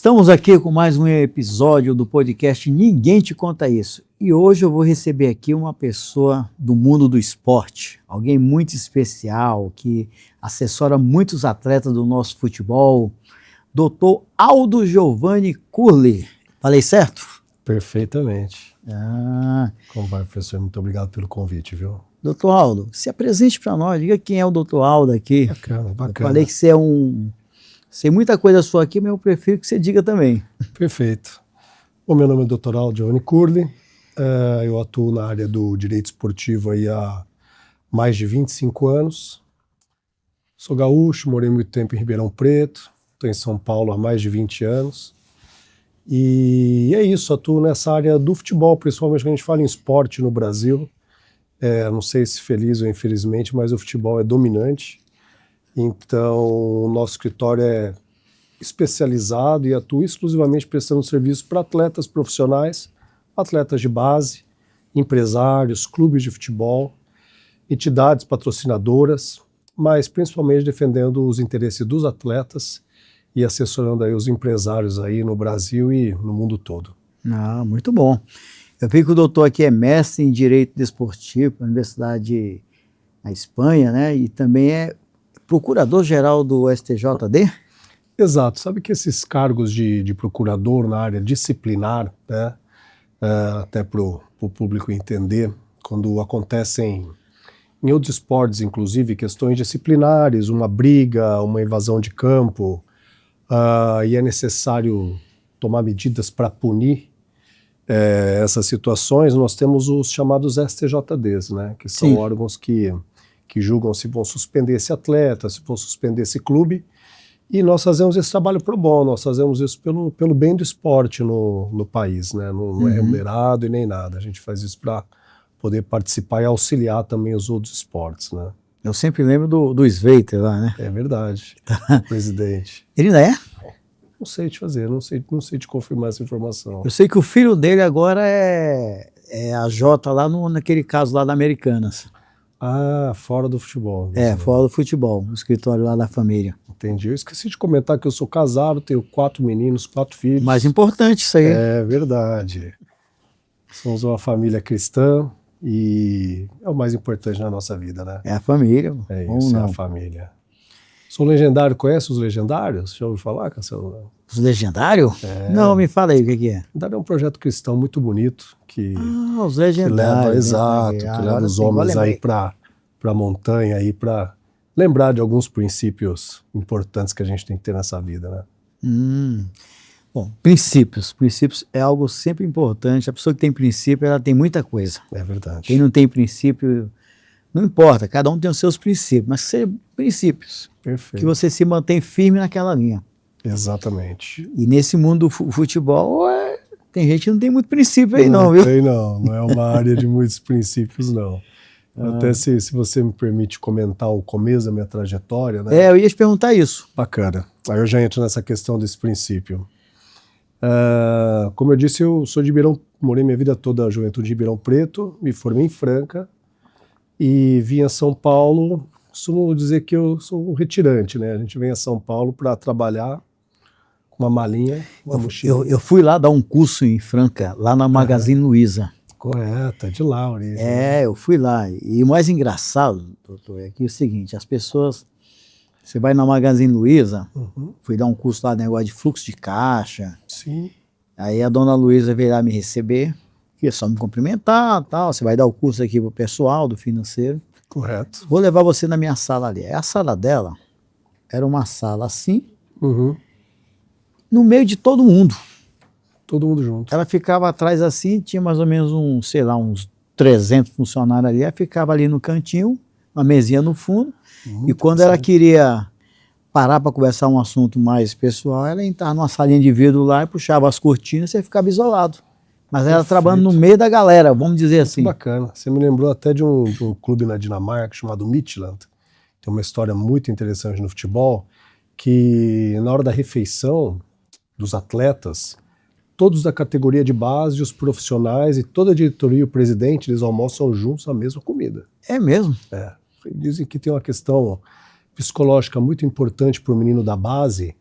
Estamos aqui com mais um episódio do podcast Ninguém Te Conta Isso. E hoje eu vou receber aqui uma pessoa do mundo do esporte, alguém muito especial, que assessora muitos atletas do nosso futebol, Dr. Aldo Giovanni Curli. Falei certo? Perfeitamente. Como vai, professor? Muito obrigado pelo convite, viu? Dr. Aldo, se apresente para nós, diga quem é o Dr. Aldo aqui. Bacana. Eu falei que você é Sei muita coisa sua aqui, mas eu prefiro que você diga também. Perfeito. O meu nome é Dr. Aldo Giovanni Curli. Eu atuo na área do direito esportivo aí há mais de 25 anos. Sou gaúcho, morei muito tempo em Ribeirão Preto, estou em São Paulo há mais de 20 anos. E é isso, atuo nessa área do futebol, principalmente quando a gente fala em esporte no Brasil. Não sei se feliz ou infelizmente, mas o futebol é dominante. Então, o nosso escritório é especializado e atua exclusivamente prestando serviço para atletas profissionais, atletas de base, empresários, clubes de futebol, entidades patrocinadoras, mas principalmente defendendo os interesses dos atletas e assessorando aí os empresários aí no Brasil e no mundo todo. Muito bom. Eu vi que o doutor aqui é mestre em Direito Desportivo pela Universidade na Espanha, né? E também é procurador-geral do STJD? Exato. Sabe que esses cargos de procurador na área disciplinar, né, até para o público entender, quando acontecem em outros esportes, inclusive, questões disciplinares, uma briga, uma invasão de campo, e é necessário tomar medidas para punir essas situações, nós temos os chamados STJDs, né, que são órgãos que julgam se vão suspender esse atleta, se vão suspender esse clube, e nós fazemos esse trabalho pro bono, nós fazemos isso pelo bem do esporte no país, né? Não é remunerado e nem nada, a gente faz isso para poder participar e auxiliar também os outros esportes, né? Eu sempre lembro do Sveiter lá, né? É verdade, o presidente. Ele ainda é? Não sei te fazer, não sei te confirmar essa informação. Eu sei que o filho dele agora é a Jota lá naquele caso lá da Americanas. Fora do futebol. Fora do futebol, no escritório lá da família. Entendi. Eu esqueci de comentar que eu sou casado, tenho 4 meninos, 4 filhos. Mais importante isso aí. É verdade. Somos uma família cristã e é o mais importante na nossa vida, né? É a família. É isso, é a família. Sou legendário, conhece os legendários? Já ouviu falar, Cassiano? Os legendários? Não, me fala aí o que é. É um projeto cristão muito bonito que os legendários. Que leva os homens aí para a montanha aí para lembrar de alguns princípios importantes que a gente tem que ter nessa vida, né? Bom, princípios. Princípios é algo sempre importante. A pessoa que tem princípio, ela tem muita coisa. É verdade. Quem não tem princípio, não importa, cada um tem os seus princípios, mas sejam princípios. Perfeito. Que você se mantém firme naquela linha. Exatamente. E nesse mundo do futebol, tem gente que não tem muito princípio aí não, viu? Não é uma área de muitos princípios, não. Até se você me permite comentar o começo da minha trajetória, né? Eu ia te perguntar isso. Bacana. Aí eu já entro nessa questão desse princípio. Como eu disse, eu sou de Ribeirão, morei minha vida toda a juventude de Ribeirão Preto, me formei em Franca e vim a São Paulo. Costumo dizer que eu sou um retirante, né? A gente vem a São Paulo para trabalhar com uma malinha, uma mochila. Eu fui lá dar um curso em Franca, lá na Magazine Luiza. Correto, é de lá, origem. Eu fui lá. E o mais engraçado, doutor, é que é o seguinte, as pessoas... Você vai na Magazine Luiza, fui dar um curso lá, negócio de fluxo de caixa. Sim. Aí a dona Luiza veio lá me receber, queria só me cumprimentar, tal. Você vai dar o curso aqui pro pessoal do financeiro. Correto. Vou levar você na minha sala ali. A sala dela era uma sala assim, no meio de todo mundo. Todo mundo junto. Ela ficava atrás assim, tinha mais ou menos uns 300 funcionários ali. Ela ficava ali no cantinho, uma mesinha no fundo. E quando ela queria parar para conversar um assunto mais pessoal, ela entrava numa salinha de vidro lá e puxava as cortinas e você ficava isolado. Mas ela trabalhando no meio da galera, vamos dizer assim. Muito bacana. Você me lembrou até de um clube na Dinamarca chamado Midtjylland. Tem uma história muito interessante no futebol, que na hora da refeição dos atletas, todos da categoria de base, os profissionais e toda a diretoria e o presidente, eles almoçam juntos a mesma comida. É mesmo? Dizem que tem uma questão psicológica muito importante para o menino da base,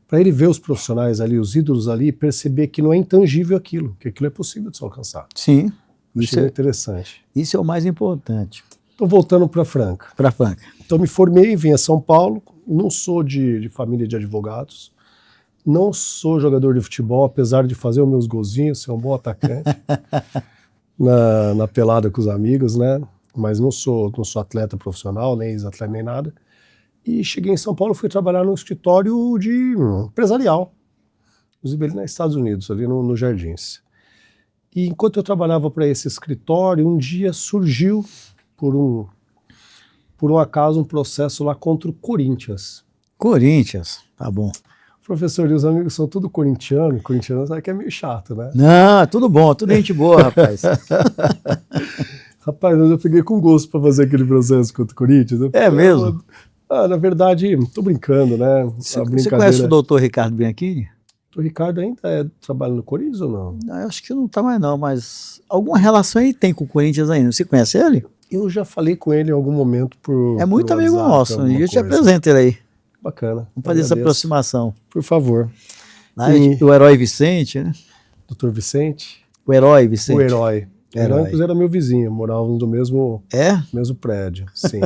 para ele ver os profissionais ali, os ídolos ali, e perceber que não é intangível aquilo, que aquilo é possível de se alcançar. Sim. Achei interessante. Isso é o mais importante. Então, voltando para Franca. Para Franca. Então, me formei, vim a São Paulo, não sou de família de advogados, não sou jogador de futebol, apesar de fazer os meus golzinhos, ser um bom atacante na pelada com os amigos, né? Mas não sou atleta profissional, nem ex-atleta, nem nada. E cheguei em São Paulo, fui trabalhar no escritório empresarial, inclusive ali nos Estados Unidos, ali no Jardins. E enquanto eu trabalhava para esse escritório, um dia surgiu, por um acaso, um processo lá contra o Corinthians. Corinthians, tá bom. Professor, e os amigos são tudo corintiano sabe que é meio chato, né? Não, tudo bom, tudo gente boa, rapaz. Rapaz, eu peguei com gosto para fazer aquele processo contra o Corinthians. É mesmo? Na verdade, tô brincando, né? Você conhece o doutor Ricardo Bianchini? O Ricardo ainda trabalha no Corinthians ou não? Não, eu acho que não tá mais não, mas alguma relação ele tem com o Corinthians ainda. Você conhece ele? Eu já falei com ele em algum momento É muito por amigo WhatsApp, nosso, alguma eu te coisa. apresento ele aí. Bacana. Vamos fazer essa aproximação. Por favor. Lá, o herói Vicente, né? Doutor Vicente? O herói Vicente. O herói. O herói, inclusive, era meu vizinho, morávamos no mesmo prédio, sim.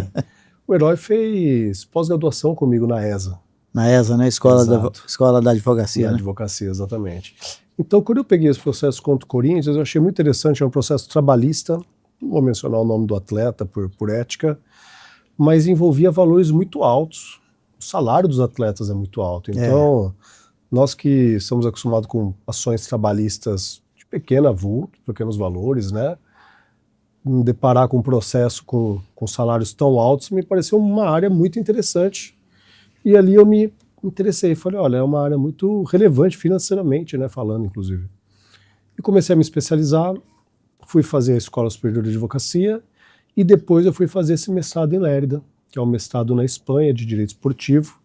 O herói fez pós-graduação comigo na ESA. Na ESA, né? Escola da Advocacia. Na né? advocacia, exatamente. Então, quando eu peguei esse processo contra o Corinthians, eu achei muito interessante, é um processo trabalhista, não vou mencionar o nome do atleta por ética, mas envolvia valores muito altos. O salário dos atletas é muito alto. Então, nós que estamos acostumados com ações trabalhistas de pequena vulto, pequenos valores, né? Me deparar com um processo com salários tão altos me pareceu uma área muito interessante. E ali eu me interessei. Falei, olha, é uma área muito relevante financeiramente, né? Falando, inclusive. E comecei a me especializar, fui fazer a Escola Superior de Advocacia e depois eu fui fazer esse mestrado em Lérida, que é um mestrado na Espanha de Direito Esportivo.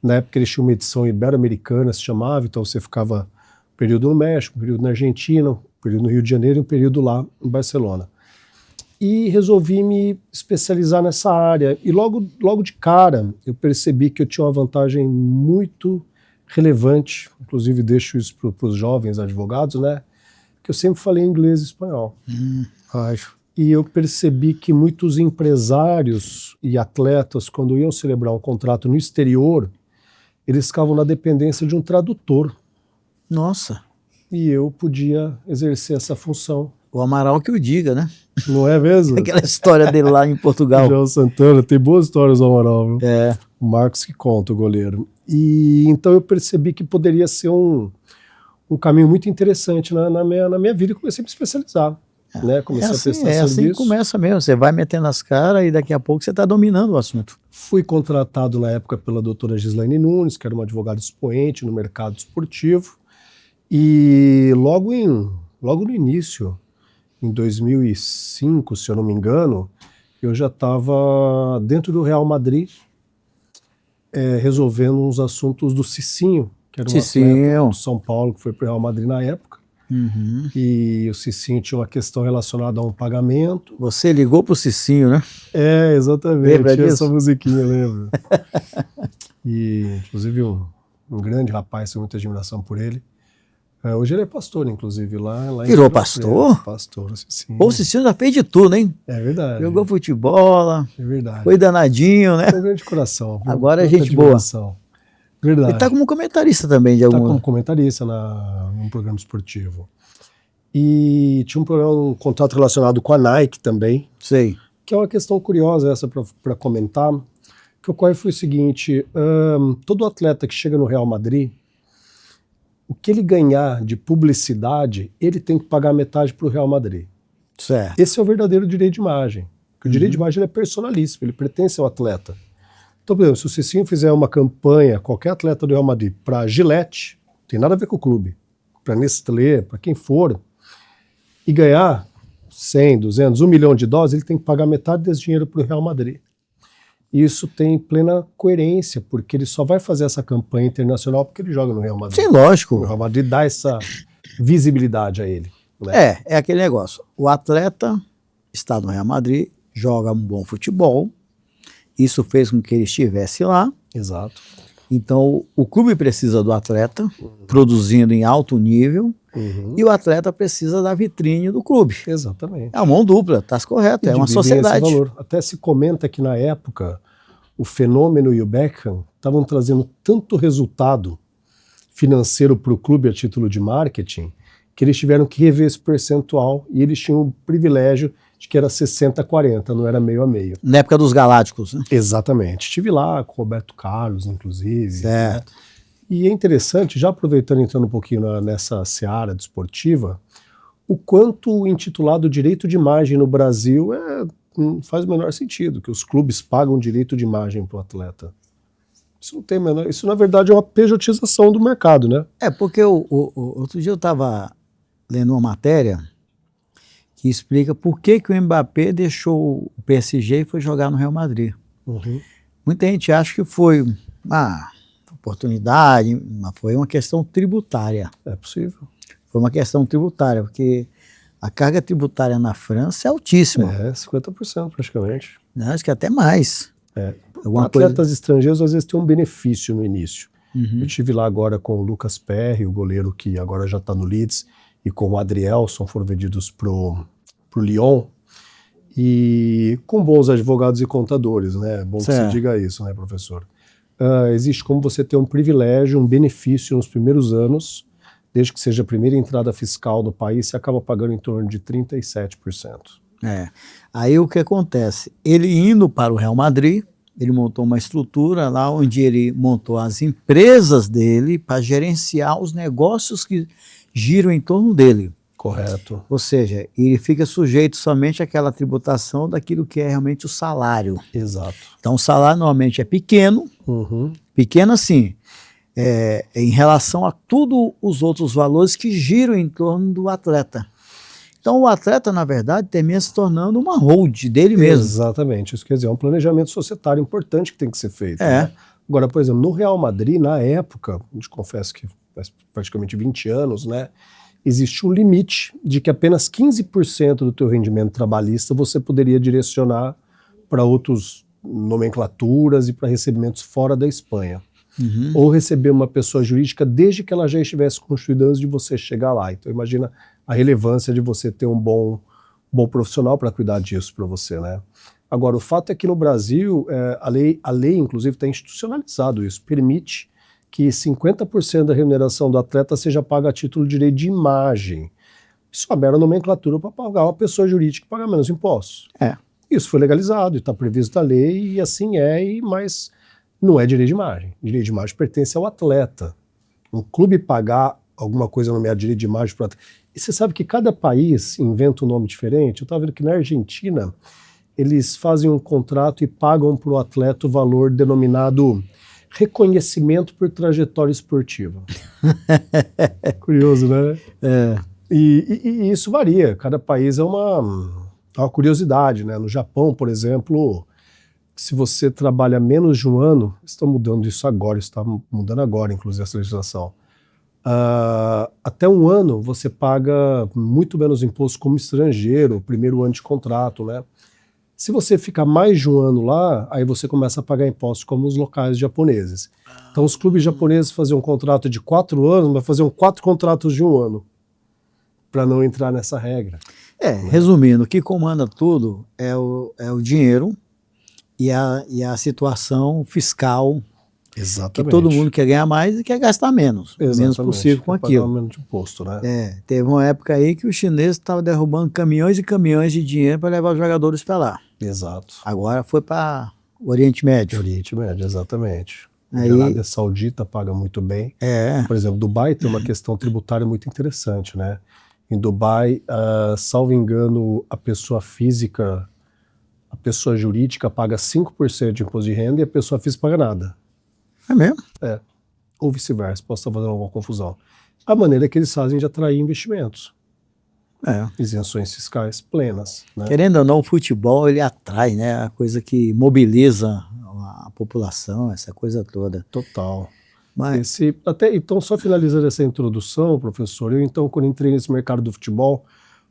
Na época eles tinham uma edição ibero-americana, se chamava, então você ficava um período no México, um período na Argentina, um período no Rio de Janeiro e um período lá em Barcelona. E resolvi me especializar nessa área. E logo de cara eu percebi que eu tinha uma vantagem muito relevante, inclusive deixo isso para os jovens advogados, né? Que eu sempre falei inglês e espanhol. Acho. E eu percebi que muitos empresários e atletas, quando iam celebrar um contrato no exterior, eles ficavam na dependência de um tradutor. Nossa. E eu podia exercer essa função. O Amaral que o diga, né? Não é mesmo? Aquela história dele lá em Portugal. João Santana, tem boas histórias do Amaral, viu? É. O Marcos que conta, o goleiro. E então eu percebi que poderia ser um caminho muito interessante na minha vida e comecei a me especializar. Né? Comecei a prestar serviço. É assim que começa mesmo, você vai metendo as caras e daqui a pouco você está dominando o assunto. Fui contratado na época pela doutora Gislaine Nunes, que era uma advogada expoente no mercado esportivo, e logo no início, em 2005, se eu não me engano, eu já estava dentro do Real Madrid, resolvendo uns assuntos do Cicinho, que era um atleta de São Paulo que foi para o Real Madrid na época. Uhum. E o Cicinho tinha uma questão relacionada a um pagamento. Você ligou pro Cicinho, né? É, exatamente. Lembra tinha disso? essa musiquinha, lembro. E, inclusive, um grande rapaz, tenho muita admiração por ele. Hoje ele é pastor, inclusive, lá em Virou pastor? Pastor, Cicinho. Pô, o Cicinho já fez de tudo, hein? É verdade. Jogou futebol, é verdade. foi danadinho, né? Foi um grande coração. Agora é gente boa. Verdade. Ele tá como comentarista também de algum... Tá como comentarista num programa esportivo. E tinha um contrato relacionado com a Nike também. Sei. Que é uma questão curiosa essa para comentar. Que ocorre foi o seguinte, todo atleta que chega no Real Madrid, o que ele ganhar de publicidade, ele tem que pagar metade para o Real Madrid. Certo. Esse é o verdadeiro direito de imagem. Porque o direito de imagem ele é personalíssimo, ele pertence ao atleta. Então, por exemplo, se o Cicinho fizer uma campanha, qualquer atleta do Real Madrid, para Gillette, não tem nada a ver com o clube, para Nestlé, para quem for, e ganhar 100, 200, 1 milhão de dólares, ele tem que pagar metade desse dinheiro para o Real Madrid. E isso tem plena coerência, porque ele só vai fazer essa campanha internacional porque ele joga no Real Madrid. Sim, lógico. O Real Madrid dá essa visibilidade a ele. Né? É aquele negócio. O atleta está no Real Madrid, joga um bom futebol, isso fez com que ele estivesse lá. Exato. Então, o clube precisa do atleta, produzindo em alto nível, e o atleta precisa da vitrine do clube. Exatamente. É uma mão dupla, está correto, é uma sociedade. Esse valor. Até se comenta que na época o Fenômeno e o Beckham estavam trazendo tanto resultado financeiro para o clube a título de marketing, que eles tiveram que rever esse percentual e eles tinham o privilégio de que era 60-40, não era meio a meio. Na época dos Galácticos, né? Exatamente. Estive lá com o Roberto Carlos, inclusive. Certo. Né? E é interessante, já aproveitando, entrando um pouquinho nessa seara desportiva, o quanto o intitulado direito de imagem no Brasil faz o menor sentido, que os clubes pagam direito de imagem para o atleta. Isso não tem menor, isso na verdade é uma pejotização do mercado, né? Porque outro dia eu estava lendo uma matéria que explica por que o Mbappé deixou o PSG e foi jogar no Real Madrid. Uhum. Muita gente acha que foi uma oportunidade, mas foi uma questão tributária. É possível. Foi uma questão tributária, porque a carga tributária na França é altíssima. 50% praticamente. Não, acho que até mais. Atletas estrangeiros às vezes têm um benefício no início. Uhum. Eu estive lá agora com o Lucas Perry, o goleiro que agora já está no Leeds, e com o Adrielson, foram vendidos pro Lyon, e com bons advogados e contadores, né? Bom que se diga isso, né, professor? Existe como você ter um privilégio, um benefício nos primeiros anos, desde que seja a primeira entrada fiscal no país, você acaba pagando em torno de 37%. Aí o que acontece? Ele indo para o Real Madrid, ele montou uma estrutura lá onde ele montou as empresas dele para gerenciar os negócios que giram em torno dele. Correto. Ou seja, ele fica sujeito somente àquela tributação daquilo que é realmente o salário. Exato. Então o salário normalmente é pequeno, pequeno assim, em relação a todos os outros valores que giram em torno do atleta. Então o atleta, na verdade, termina se tornando uma hold dele mesmo. Exatamente, isso quer dizer, é um planejamento societário importante que tem que ser feito. Né? Agora, por exemplo, no Real Madrid, na época, eu te confesso que faz praticamente 20 anos, né, existe um limite de que apenas 15% do teu rendimento trabalhista você poderia direcionar para outras nomenclaturas e para recebimentos fora da Espanha. Ou receber uma pessoa jurídica desde que ela já estivesse constituída antes de você chegar lá. Então imagina a relevância de você ter um bom profissional para cuidar disso para você, né? Agora, o fato é que no Brasil, a lei inclusive está institucionalizado isso, permite que 50% da remuneração do atleta seja paga a título de direito de imagem. Isso é uma mera nomenclatura para pagar uma pessoa jurídica que paga menos impostos. Isso foi legalizado e está previsto na lei, e assim mas não é direito de imagem. Direito de imagem pertence ao atleta. Um clube pagar alguma coisa nomeada direito de imagem para o atleta. E você sabe que cada país inventa um nome diferente? Eu estava vendo que na Argentina eles fazem um contrato e pagam para o atleta o valor denominado reconhecimento por trajetória esportiva. Curioso, né? E isso varia. Cada país é uma curiosidade, né? No Japão, por exemplo, se você trabalha menos de um ano, estão mudando isso agora, está mudando agora, inclusive, essa legislação. Até um ano você paga muito menos imposto como estrangeiro, primeiro ano de contrato, né? Se você ficar mais de um ano lá, aí você começa a pagar impostos como os locais japoneses. Então os clubes japoneses faziam um contrato de 4 anos, mas faziam 4 contratos de um ano, para não entrar nessa regra. Resumindo, o que comanda tudo é o dinheiro e a situação fiscal. Exatamente. Que todo mundo quer ganhar mais e quer gastar menos. Exatamente. Menos possível com aquilo. Pagar menos de imposto, né? Teve uma época aí que os chineses estavam derrubando caminhões e caminhões de dinheiro para levar os jogadores para lá. Exato. Agora foi para o Oriente Médio. Oriente Médio, exatamente. Aí, a Arábia Saudita paga muito bem. Por exemplo, Dubai tem uma questão tributária muito interessante, né? Em Dubai, salvo engano, a pessoa física, a pessoa jurídica paga 5% de imposto de renda e a pessoa física paga nada. É mesmo? Ou vice-versa, posso estar fazendo alguma confusão. A maneira que eles fazem de atrair investimentos. Isenções fiscais plenas. Né? Querendo ou não, o futebol ele atrai, né? A coisa que mobiliza a população, essa coisa toda. Total. Mas... Então, só finalizando essa introdução, professor, eu então, quando entrei nesse mercado do futebol,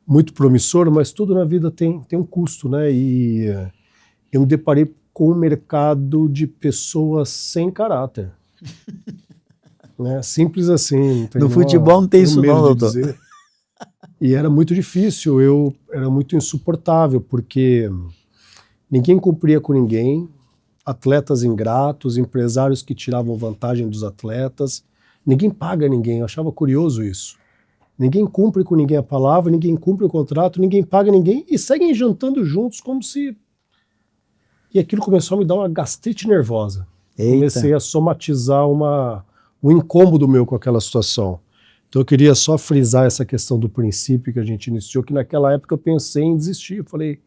muito promissor, mas tudo na vida tem um custo, né? E eu me deparei com um mercado de pessoas sem caráter. Né? Simples assim. Não tem No futebol não tem isso não, doutor. Dizer. E era muito difícil, era muito insuportável, porque ninguém cumpria com ninguém, atletas ingratos, empresários que tiravam vantagem dos atletas, ninguém paga ninguém, eu achava curioso isso. Ninguém cumpre com ninguém a palavra, ninguém cumpre o contrato, ninguém paga ninguém e seguem jantando juntos como se... E aquilo começou a me dar uma gastrite nervosa. Eita. Comecei a somatizar um incômodo meu com aquela situação. Então eu queria só frisar essa questão do princípio que a gente iniciou, que naquela época eu pensei em desistir. Eu falei,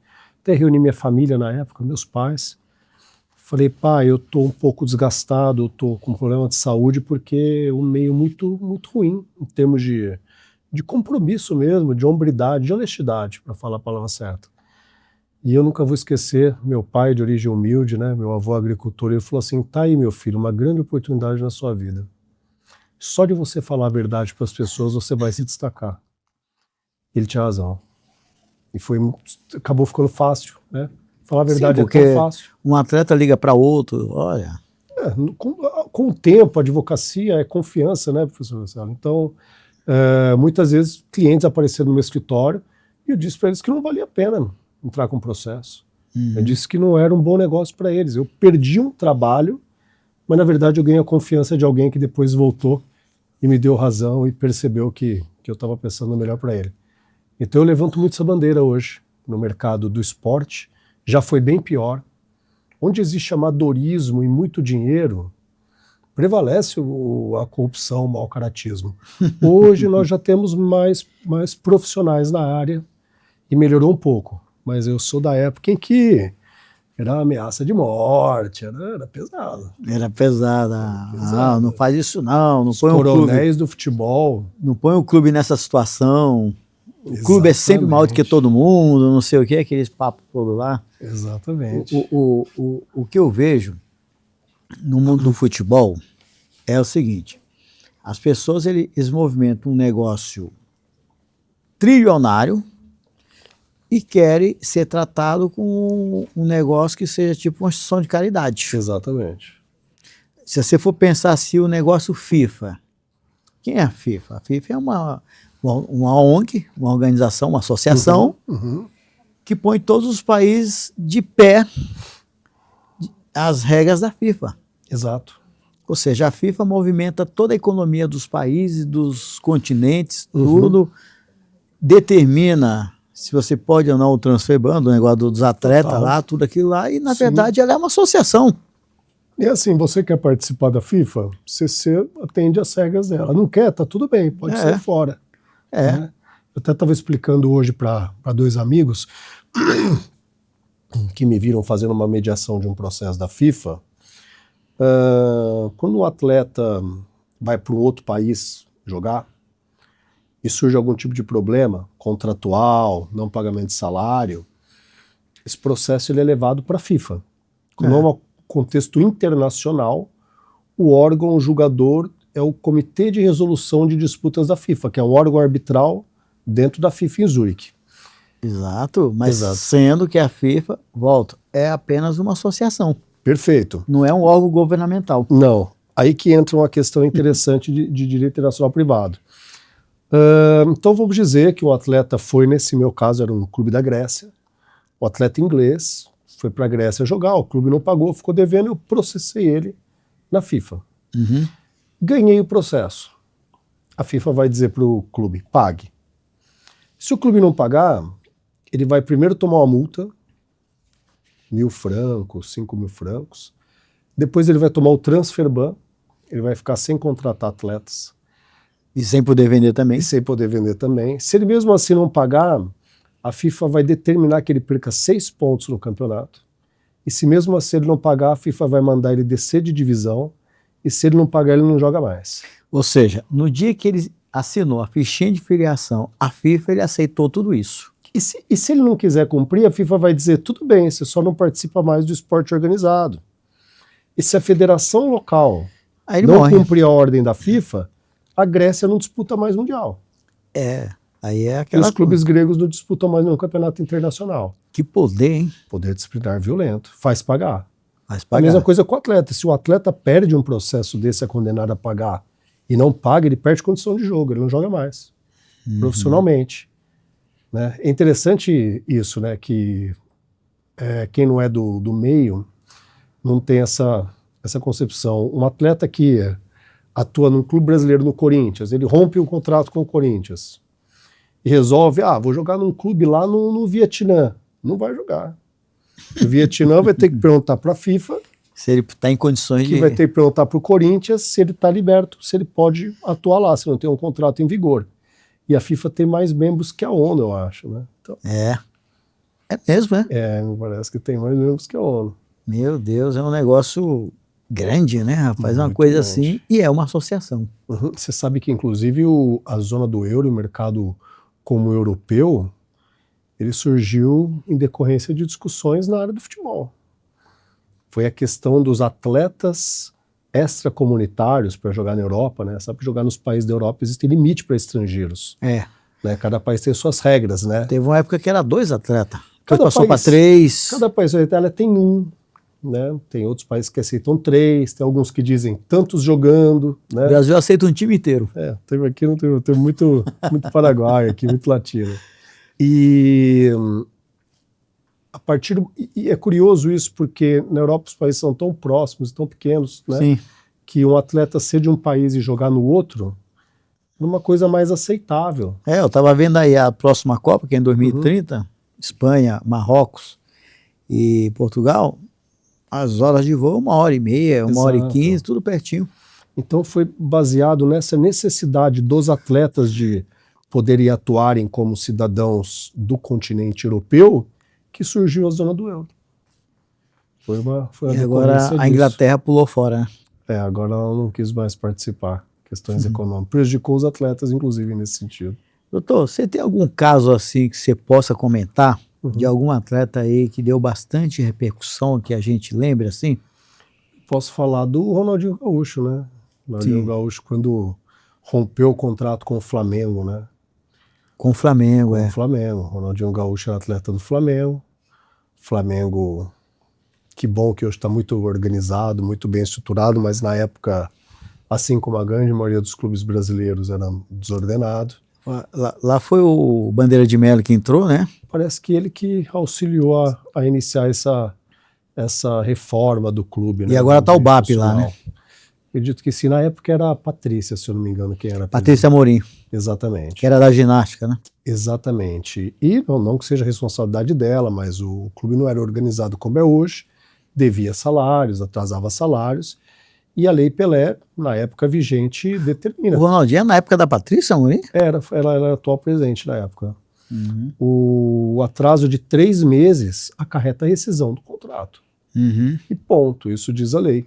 até reuni minha família na época, meus pais. Falei, pai, eu tô um pouco desgastado, eu tô com problema de saúde porque é um meio muito, muito ruim em termos de compromisso mesmo, de hombridade, de honestidade, para falar a palavra certa. E eu nunca vou esquecer, meu pai de origem humilde, né, meu avô agricultor, ele falou assim, tá aí meu filho, uma grande oportunidade na sua vida. Só de você falar a verdade para as pessoas, você vai se destacar. Ele tinha razão. E acabou ficando fácil, né? Falar a verdade. Sim, é tão fácil. Um atleta liga para outro, olha... Com o tempo, a advocacia é confiança, né, professor Marcelo? Então, muitas vezes, clientes apareceram no meu escritório e eu disse para eles que não valia a pena entrar com o processo. Eu disse que não era um bom negócio para eles. Eu perdi um trabalho, mas, na verdade, eu ganhei a confiança de alguém que depois voltou e me deu razão e percebeu que eu estava pensando melhor para ele. Então, eu levanto muito essa bandeira hoje no mercado do esporte. Já foi bem pior. Onde existe amadorismo e muito dinheiro, prevalece a corrupção, o mau caratismo. Hoje nós já temos mais profissionais na área e melhorou um pouco. Mas eu sou da época em que era ameaça de morte, era pesado. Era pesado. Não faz isso não. Não põe coronéis do futebol. Não põe o clube nessa situação. O clube é sempre maior do que todo mundo, não sei o que, aqueles papos todos lá. Exatamente. O que eu vejo no mundo do futebol é o seguinte, as pessoas eles movimentam um negócio trilionário e querem ser tratado com um negócio que seja tipo uma instituição de caridade. Exatamente. Se você for pensar assim, o negócio FIFA, quem é a FIFA? A FIFA é uma ONG, uma organização, uma associação, que põe todos os países de pé as regras da FIFA. Exato. Ou seja, a FIFA movimenta toda a economia dos países, dos continentes, tudo, determina se você pode ou não o transfer ban, o negócio dos atletas lá, tudo aquilo lá, e na verdade ela é uma associação. E assim, você quer participar da FIFA, você atende às regras dela. Não quer, tá tudo bem, pode sair fora. Né? Eu até estava explicando hoje para dois amigos que me viram fazendo uma mediação de um processo da FIFA. Quando o atleta vai para um outro país jogar e surge algum tipo de problema contratual, não pagamento de salário, esse processo ele é levado para a FIFA. Quando é um contexto internacional, o órgão julgador é o Comitê de Resolução de Disputas da FIFA, que é um órgão arbitral dentro da FIFA em Zurique. Exato, mas sendo que a FIFA, é apenas uma associação. Perfeito. Não é um órgão governamental. Não. Aí que entra uma questão interessante de direito internacional privado. Então vamos dizer que o atleta foi, nesse meu caso, era um clube da Grécia, o atleta inglês foi para a Grécia jogar, o clube não pagou, ficou devendo, eu processei ele na FIFA. Ganhei o processo. A FIFA vai dizer para o clube, pague. Se o clube não pagar, ele vai primeiro tomar uma multa, 1.000 francos, 5.000 francos. Depois ele vai tomar o transfer ban, ele vai ficar sem contratar atletas. E sem poder vender também. E sem poder vender também. Se ele mesmo assim não pagar, a FIFA vai determinar que ele perca 6 pontos no campeonato. E se mesmo assim ele não pagar, a FIFA vai mandar ele descer de divisão. E se ele não pagar, ele não joga mais. Ou seja, no dia que ele assinou a fichinha de filiação, a FIFA ele aceitou tudo isso. E se ele não quiser cumprir, a FIFA vai dizer, tudo bem, você só não participa mais do esporte organizado. E se a federação local não cumprir a ordem da FIFA, a Grécia não disputa mais Mundial. Aí é aquela... E os clubes gregos não disputam mais nenhum campeonato internacional. Que poder, hein? Poder disciplinar violento. Faz pagar. Faz A pagar. mesma coisa com o atleta. Se o atleta perde um processo desse, é condenado a pagar e não paga, ele perde condição de jogo, ele não joga mais, profissionalmente. Né? É interessante isso, né? Que quem não é do meio não tem essa concepção. Um atleta que atua num clube brasileiro no Corinthians, ele rompe um contrato com o Corinthians e resolve, vou jogar num clube lá no Vietnã. Não vai jogar. O Vietnã vai ter que perguntar para a FIFA, se ele está em condições que vai ter que perguntar para o Corinthians se ele está liberto, se ele pode atuar lá, se não tem um contrato em vigor. E a FIFA tem mais membros que a ONU, eu acho, né? Então, É mesmo, né? me parece que tem mais membros que a ONU. Meu Deus, é um negócio grande, né, rapaz? Uma Muito coisa grande. assim, e é uma associação. Você sabe que, inclusive, a zona do euro, o mercado como europeu, ele surgiu em decorrência de discussões na área do futebol. Foi a questão dos atletas extracomunitários para jogar na Europa, né? Sabe que jogar nos países da Europa existe limite para estrangeiros. Né? Cada país tem suas regras, né? Teve uma época que era 2 atletas. Depois Cada passou para país- 3. Cada país da Itália tem um, né? Tem outros países que aceitam 3, tem alguns que dizem tantos jogando, né? O Brasil aceita um time inteiro. Teve aqui, não teve muito paraguaio aqui, muito latino. E a partir e é curioso isso, porque na Europa os países são tão próximos, tão pequenos, né? Sim. Que um atleta ser de um país e jogar no outro numa coisa mais aceitável. Eu estava vendo aí a próxima Copa, que é em 2030, Espanha, Marrocos e Portugal, as horas de voo 1h30, 1h15, tudo pertinho. Então foi baseado nessa necessidade dos atletas de poderem atuarem como cidadãos do continente europeu que surgiu a zona do euro. Foi uma E agora decorrência a disso. Inglaterra pulou fora, né? Agora ela não quis mais participar. Questões econômicas. Prejudicou os atletas, inclusive, nesse sentido. Doutor, você tem algum caso assim que você possa comentar de algum atleta aí que deu bastante repercussão, que a gente lembre assim? Posso falar do Ronaldinho Gaúcho, né? Ronaldinho Gaúcho, quando rompeu o contrato com o Flamengo, né? Com o Flamengo, Com o Flamengo. Ronaldinho Gaúcho era atleta do Flamengo. Flamengo, que bom que hoje está muito organizado, muito bem estruturado, mas na época, assim como a grande maioria dos clubes brasileiros, era desordenado. Lá foi o Bandeira de Melo que entrou, né? Parece que ele que auxiliou a iniciar essa reforma do clube. Né? E agora está o BAP lá, né? Acredito que sim. Na época era a Patrícia, se eu não me engano, quem era. Patrícia Amorim. Exatamente. Que era da ginástica, né? Exatamente. E não que seja responsabilidade dela, mas o clube não era organizado como é hoje, devia salários, atrasava salários, e a Lei Pelé, na época vigente, determina. O Ronaldinho é na época da Patrícia Amorim? Ela era atual presidente na época. O atraso de 3 meses acarreta a rescisão do contrato. E ponto, isso diz a lei.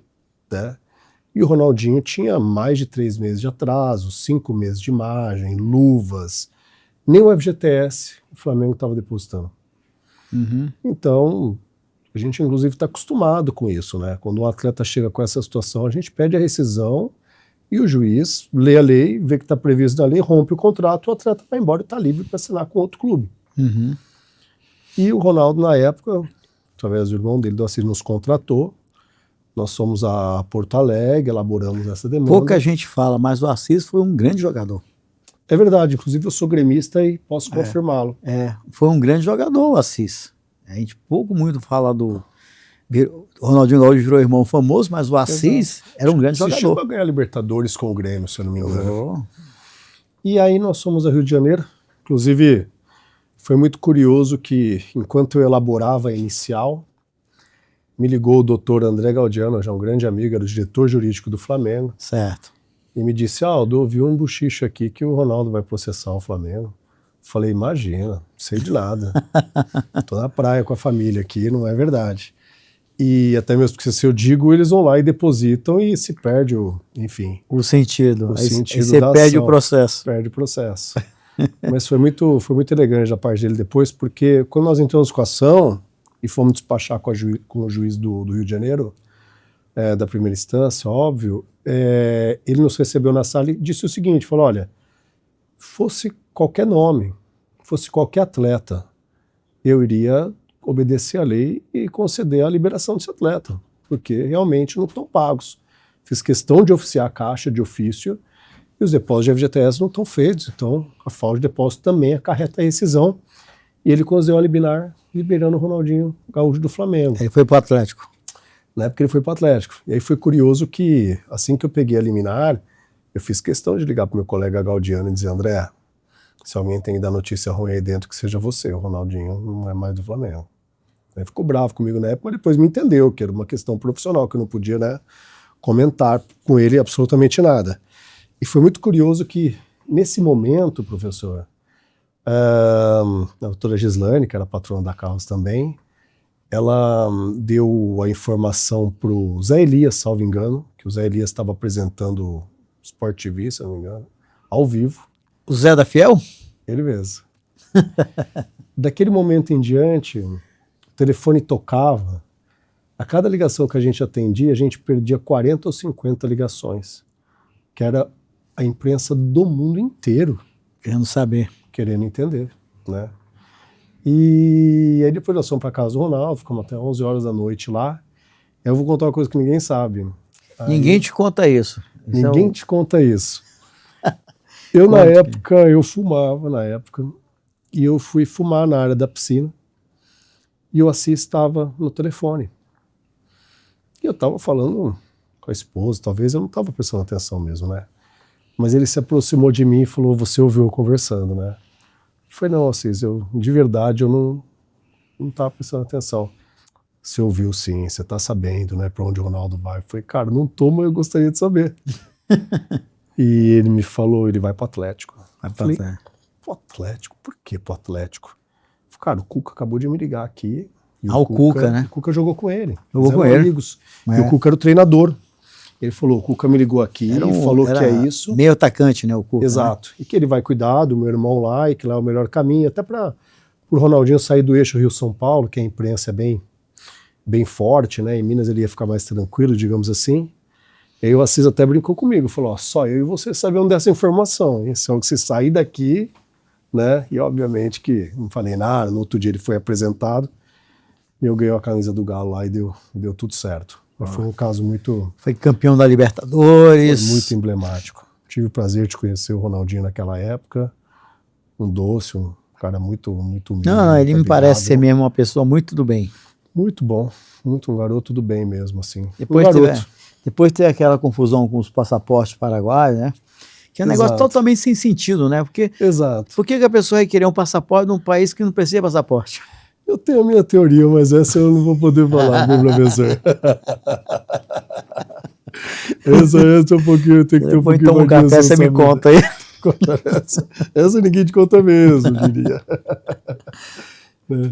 Né? E o Ronaldinho tinha mais de 3 meses de atraso, 5 meses de margem, luvas, nem o FGTS o Flamengo estava depositando. Então, a gente inclusive está acostumado com isso, né? Quando um atleta chega com essa situação, a gente pede a rescisão e o juiz lê a lei, vê que está previsto na lei, rompe o contrato, o atleta vai embora e está livre para assinar com outro clube. E o Ronaldo, na época, através do irmão dele, do Assis, nos contratou. Nós fomos a Porto Alegre, elaboramos essa demanda. Pouca gente fala, mas o Assis foi um grande jogador. É verdade, inclusive eu sou gremista e posso confirmá-lo. Foi um grande jogador o Assis. A gente muito fala do... O Ronaldinho Gaúcho virou irmão famoso, mas o Assis era um grande jogador. Chegou a ganhar Libertadores com o Grêmio, se eu não me engano. E aí nós fomos a Rio de Janeiro. Inclusive, foi muito curioso que, enquanto eu elaborava a inicial, me ligou o doutor André Gaudiano, já um grande amigo, era o diretor jurídico do Flamengo. Certo. E me disse, Aldo, ouvi um bochicho aqui que o Ronaldo vai processar o Flamengo. Falei, imagina, não sei de nada. Tô na praia com a família aqui, não é verdade. E até mesmo porque se eu digo, eles vão lá e depositam e se perde o sentido. O sentido aí você da perde ação. o processo. Perde o processo. Mas foi muito elegante da parte dele depois, porque quando nós entramos com a ação e fomos despachar com o juiz do Rio de Janeiro, da primeira instância, óbvio, ele nos recebeu na sala e disse o seguinte, falou, olha, fosse qualquer nome, fosse qualquer atleta, eu iria obedecer à lei e conceder a liberação desse atleta. porque realmente não estão pagos. Fiz questão de oficiar a caixa de ofício e os depósitos de FGTS não estão feitos, então a falta de depósito também acarreta a rescisão. E ele concedeu a liminar liberando o Ronaldinho Gaúcho do Flamengo. Ele foi para o Atlético. Na época ele foi para o Atlético. E aí foi curioso que, assim que eu peguei a liminar, eu fiz questão de ligar para o meu colega Gaudiano e dizer, André, se alguém tem que dar notícia ruim aí dentro, que seja você, o Ronaldinho não é mais do Flamengo. Ele ficou bravo comigo na época, mas depois me entendeu que era uma questão profissional, que eu não podia, né, comentar com ele absolutamente nada. E foi muito curioso que, nesse momento, professor, a doutora Gislane, que era patrona da Carlos também, ela deu a informação para o Zé Elias, salvo engano, que o Zé Elias estava apresentando o Sport TV, se não me engano, ao vivo. O Zé da Fiel? Ele mesmo. Daquele momento em diante, o telefone tocava. A cada ligação que a gente atendia, a gente perdia 40 ou 50 ligações, que era a imprensa do mundo inteiro Querendo saber. querendo entender, né? E aí depois nós fomos para casa do Ronaldo, ficamos até 11 horas da noite lá. Eu vou contar uma coisa que ninguém sabe. Ninguém te conta isso. Ninguém te conta isso. Eu, na época, eu fumava, e eu fui fumar na área da piscina, e o Assis estava no telefone. E eu estava falando com a esposa, talvez eu não estava prestando atenção mesmo, né? Mas ele se aproximou de mim e falou, você ouviu eu conversando, né? Eu falei, não, Assis, de verdade eu não estava prestando atenção. Você ouviu sim, você está sabendo, né, para onde o Ronaldo vai. Eu falei, cara, não tô, mas eu gostaria de saber. E ele me falou, ele vai pro Atlético. Vai Eu falei, pro Atlético? Por que pro Atlético? Eu falei, cara, o Cuca acabou de me ligar aqui. E o Cuca, né? O Cuca jogou com ele. Jogou com ele. Amigos. E o Cuca era o treinador. Ele falou, o Cuca me ligou aqui e falou que é isso. Meio atacante, né, o Cuca. Exato. Né? E que ele vai cuidar do meu irmão lá e que lá é o melhor caminho, até para o Ronaldinho sair do eixo Rio-São Paulo, que a imprensa é bem forte, né? Em Minas ele ia ficar mais tranquilo, digamos assim. E aí o Assis até brincou comigo, falou, ó, só eu e você sabemos dessa informação, hein? Se você sair daqui, né? E obviamente que não falei nada, no outro dia ele foi apresentado e eu ganhei a camisa do Galo lá e deu tudo certo. Foi um caso muito... Foi campeão da Libertadores. Foi muito emblemático. Tive o prazer de conhecer o Ronaldinho naquela época, um doce, um cara muito humilde. Não, ele me parece ser mesmo uma pessoa muito do bem. Muito bom, muito um garoto do bem mesmo, assim. Depois teve aquela confusão com os passaportes paraguaios, né? Que é um negócio totalmente sem sentido, né? Porque, por que a pessoa vai querer um passaporte num país que não precisa de passaporte? Eu tenho a minha teoria, mas essa eu não vou poder falar, meu professor. essa é um pouquinho, tem que ter um pouquinho então, um café você me conta aí. Essa ninguém te conta mesmo, diria.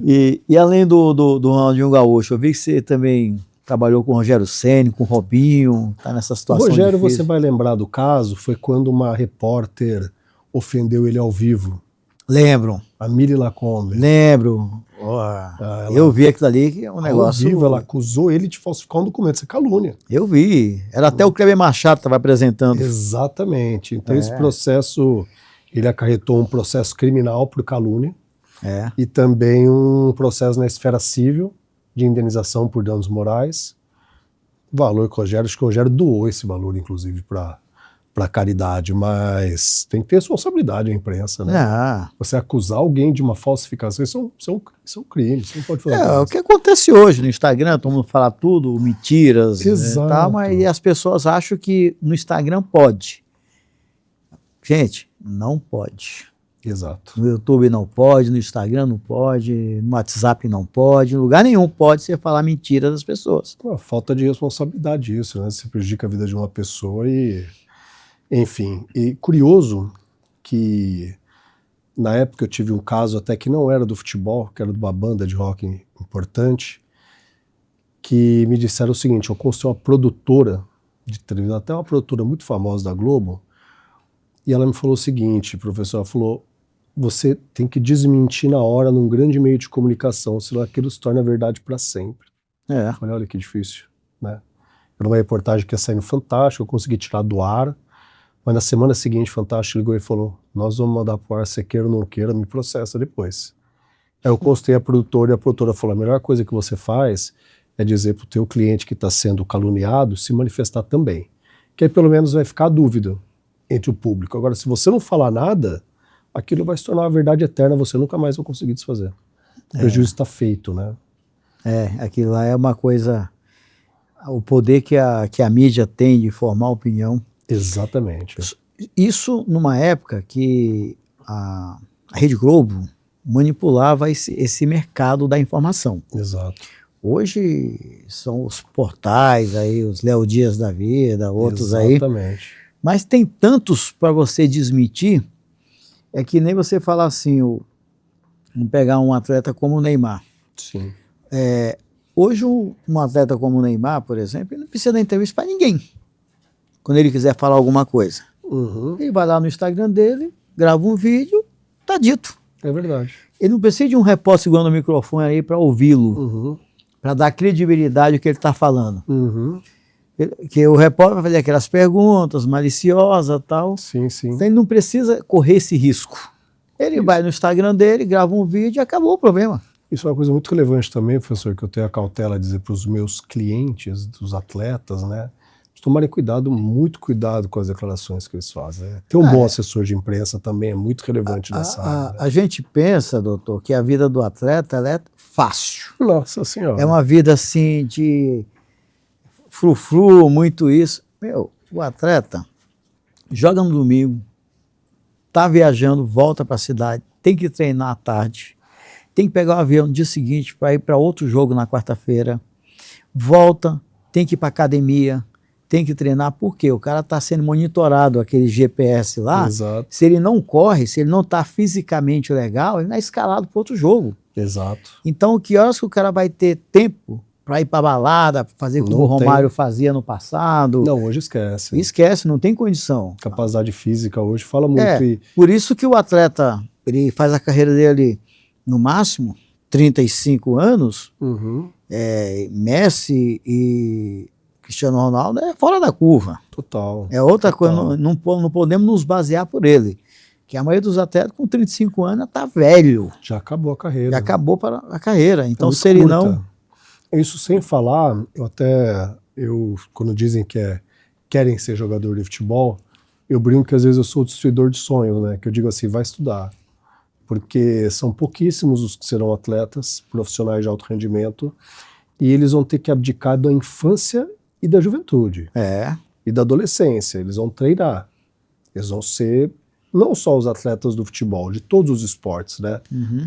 E além do Ronaldinho Gaúcho, eu vi que você também trabalhou com o Rogério Ceni, com o Robinho, tá nessa situação Rogério, difícil. você vai lembrar do caso, foi quando uma repórter ofendeu ele ao vivo. Lembro. A Miri Lacombe. Lembro. Eu vi aquilo ali, que é um negócio... Ao vivo, ela acusou ele de falsificar um documento, isso é calúnia. Eu vi. Era até o Kleber Machado que estava apresentando. Exatamente. Então esse processo, ele acarretou um processo criminal por calúnia e também um processo na esfera civil de indenização por danos morais. Valor que o Rogério, acho que o Rogério doou esse valor, inclusive, para caridade, mas tem que ter responsabilidade a imprensa, né? Você acusar alguém de uma falsificação, isso é um crime, você não pode falar. O que acontece hoje no Instagram, todo mundo fala tudo, mentiras, exato, mas as pessoas acham que no Instagram pode. Gente, não pode. Exato. No YouTube não pode, no Instagram não pode, no WhatsApp não pode, em lugar nenhum pode você falar mentira das pessoas. Pô, falta de responsabilidade isso, né? Você prejudica a vida de uma pessoa e... Enfim, e curioso que na época eu tive um caso até que não era do futebol, que era de uma banda de rock importante, que me disseram o seguinte, eu construí uma produtora de televisão, até uma produtora muito famosa da Globo, e ela me falou o seguinte, professor, ela falou, você tem que desmentir na hora num grande meio de comunicação, senão aquilo se torna verdade para sempre. Eu falei, olha que difícil, né? Era uma reportagem que ia sair no Fantástico, eu consegui tirar do ar, mas na semana seguinte, o Fantástico ligou e falou, nós vamos mandar pro ar, você queira ou não queira, me processa depois. Aí eu consultei a produtora e a produtora falou, a melhor coisa que você faz é dizer para o teu cliente que está sendo caluniado se manifestar também. Que aí pelo menos vai ficar a dúvida entre o público. Agora, se você não falar nada, aquilo vai se tornar uma verdade eterna, você nunca mais vai conseguir desfazer. O prejuízo está feito, né? Aquilo lá é uma coisa, o poder que a mídia tem de formar opinião. Exatamente. Isso numa época que a Rede Globo manipulava esse mercado da informação. Exato. Hoje são os portais aí, os Léo Dias da vida, outros aí. Exatamente. Mas tem tantos para você desmentir, é que nem você falar assim, vamos pegar um atleta como o Neymar. Sim. Hoje um atleta como o Neymar, por exemplo, ele não precisa dar entrevista para ninguém. Quando ele quiser falar alguma coisa. Ele vai lá no Instagram dele, grava um vídeo, tá dito. É verdade. Ele não precisa de um repórter segurando o microfone aí para ouvi-lo, para dar credibilidade ao que ele está falando. Que o repórter vai fazer aquelas perguntas maliciosas e tal. Sim, sim. Então ele não precisa correr esse risco. Ele vai no Instagram dele, grava um vídeo e acabou o problema. Isso é uma coisa muito relevante também, professor, que eu tenho a cautela de dizer para os meus clientes, dos atletas, né? Tomarem cuidado, muito cuidado com as declarações que eles fazem. Ter um bom assessor de imprensa também é muito relevante nessa área. Né? A gente pensa, doutor, que a vida do atleta ela é fácil. Nossa Senhora. É uma vida assim de frufru, muito isso. O atleta joga no domingo, tá viajando, volta para a cidade, tem que treinar à tarde, tem que pegar o avião no dia seguinte para ir para outro jogo na quarta-feira, volta, tem que ir para academia, tem que treinar, porque o cara está sendo monitorado, aquele GPS lá. Exato. Se ele não corre, se ele não está fisicamente legal, ele não é escalado para outro jogo. Exato. Então, que horas que o cara vai ter tempo para ir para balada, fazer como o Romário fazia no passado? Não, hoje esquece. Esquece, não tem condição. Capacidade física hoje fala muito. Por isso que o atleta, ele faz a carreira dele no máximo 35 anos, Messi e Cristiano Ronaldo é fora da curva. Total. É outra coisa, não podemos nos basear por ele. Que a maioria dos atletas com 35 anos está velho. Já acabou a carreira. Já acabou para a carreira. Então, se ele não... Isso sem falar, quando dizem que querem ser jogador de futebol, eu brinco que às vezes eu sou o destruidor de sonhos, né? Que eu digo assim, vai estudar. Porque são pouquíssimos os que serão atletas profissionais de alto rendimento e eles vão ter que abdicar da infância e da juventude. E da adolescência. Eles vão treinar. Eles vão ser não só os atletas do futebol, de todos os esportes, né?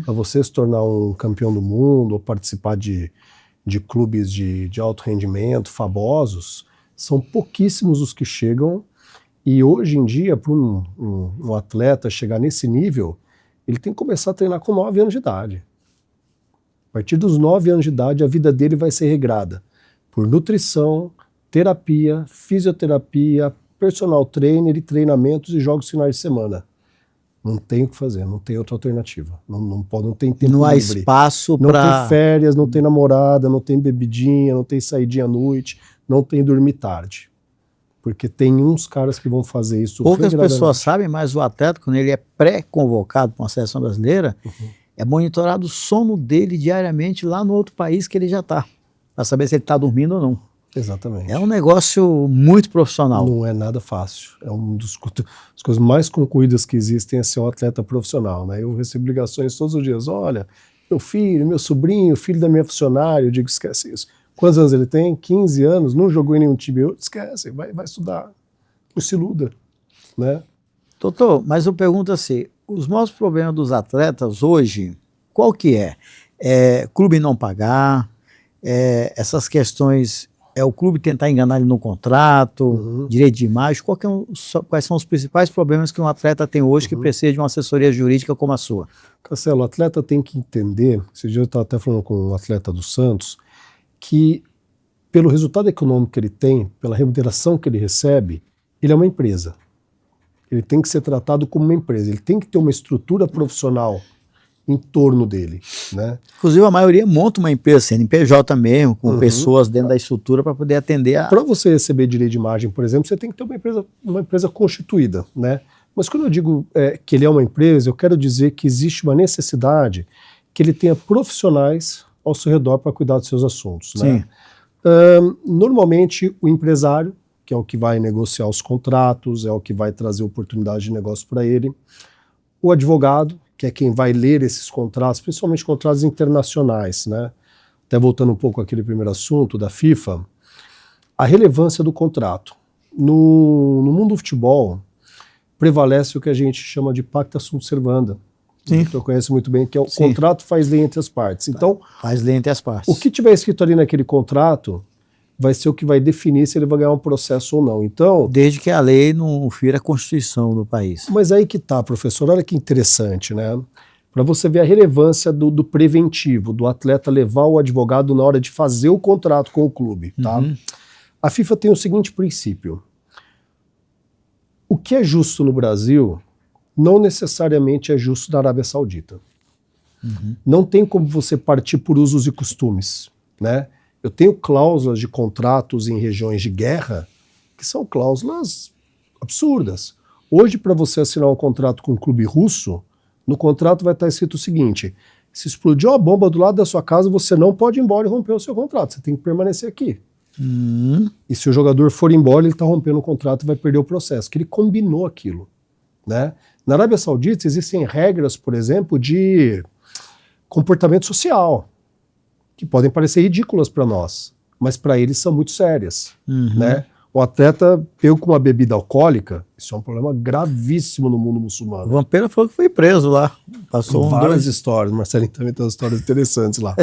Para você se tornar um campeão do mundo ou participar de clubes de alto rendimento, famosos, são pouquíssimos os que chegam. E hoje em dia, para um atleta chegar nesse nível, ele tem que começar a treinar com 9 anos de idade. A partir dos 9 anos de idade, a vida dele vai ser regrada por nutrição, terapia, fisioterapia, personal trainer e treinamentos e jogos finais de semana. Não tem o que fazer, não tem outra alternativa. Não tem tempo livre. Não há espaço para... Não tem férias, não tem namorada, não tem bebidinha, não tem saidinha à noite, não tem dormir tarde. Porque tem uns caras que vão fazer isso. Poucas pessoas sabem, mas o atleta, quando ele é pré-convocado para uma seleção brasileira, é monitorado o sono dele diariamente lá no outro país que ele já está, para saber se ele está dormindo ou não. Exatamente. É um negócio muito profissional. Não é nada fácil. É uma das coisas mais concorridas que existem é ser um atleta profissional, né? Eu recebo ligações todos os dias. Olha, meu filho, meu sobrinho, filho da minha funcionária. Eu digo, esquece isso. Quantos anos ele tem? 15 anos, não jogou em nenhum time. Esquece, vai estudar. Não se iluda, né? Doutor, mas eu pergunto assim, os maiores problemas dos atletas hoje, qual que é? Clube não pagar, essas questões... o clube tentar enganar ele no contrato, direito de imagem. Quais são os principais problemas que um atleta tem hoje que precisa de uma assessoria jurídica como a sua? Cancelo, o atleta tem que entender, esse dia eu estava até falando com um atleta do Santos, que pelo resultado econômico que ele tem, pela remuneração que ele recebe, ele é uma empresa. Ele tem que ser tratado como uma empresa, ele tem que ter uma estrutura profissional em torno dele, né? Inclusive a maioria monta uma empresa, CNPJ mesmo, com pessoas dentro da estrutura para poder atender a... Para você receber direito de imagem, por exemplo, você tem que ter uma empresa constituída, né? Mas quando eu digo que ele é uma empresa, eu quero dizer que existe uma necessidade que ele tenha profissionais ao seu redor para cuidar dos seus assuntos, né? Sim. Normalmente o empresário, que é o que vai negociar os contratos, é o que vai trazer oportunidade de negócio para ele, o advogado, que é quem vai ler esses contratos, principalmente contratos internacionais, né? Até voltando um pouco àquele primeiro assunto da FIFA, a relevância do contrato. No mundo do futebol, prevalece o que a gente chama de pacta sunt servanda, Sim. que eu conheço muito bem, que é o Sim. contrato faz lei entre as partes. Então, Faz lei entre as partes. o que tiver escrito ali naquele contrato vai ser o que vai definir se ele vai ganhar um processo ou não. Então, Desde que a lei não fira a Constituição do país. mas aí que tá, professor, olha que interessante, né? Para você ver a relevância do preventivo, do atleta levar o advogado na hora de fazer o contrato com o clube, tá? Uhum. A FIFA tem o seguinte princípio: o que é justo no Brasil não necessariamente é justo na Arábia Saudita. Uhum. Não tem como você partir por usos e costumes, né? Eu tenho cláusulas de contratos em regiões de guerra que são cláusulas absurdas. Hoje, para você assinar um contrato com um clube russo, no contrato vai estar escrito o seguinte: se explodiu uma bomba do lado da sua casa, você não pode ir embora e romper o seu contrato, você tem que permanecer aqui. E se o jogador for embora, ele está rompendo o contrato e vai perder o processo, que ele combinou aquilo, né? Na Arábia Saudita existem regras, por exemplo, de comportamento social, que podem parecer ridículas para nós, mas para eles são muito sérias, né? O atleta pegou com uma bebida alcoólica, isso é um problema gravíssimo no mundo O muçulmano. Vampeta foi que foi preso lá. Passou Várias histórias, Marcelinho também tem umas histórias interessantes lá.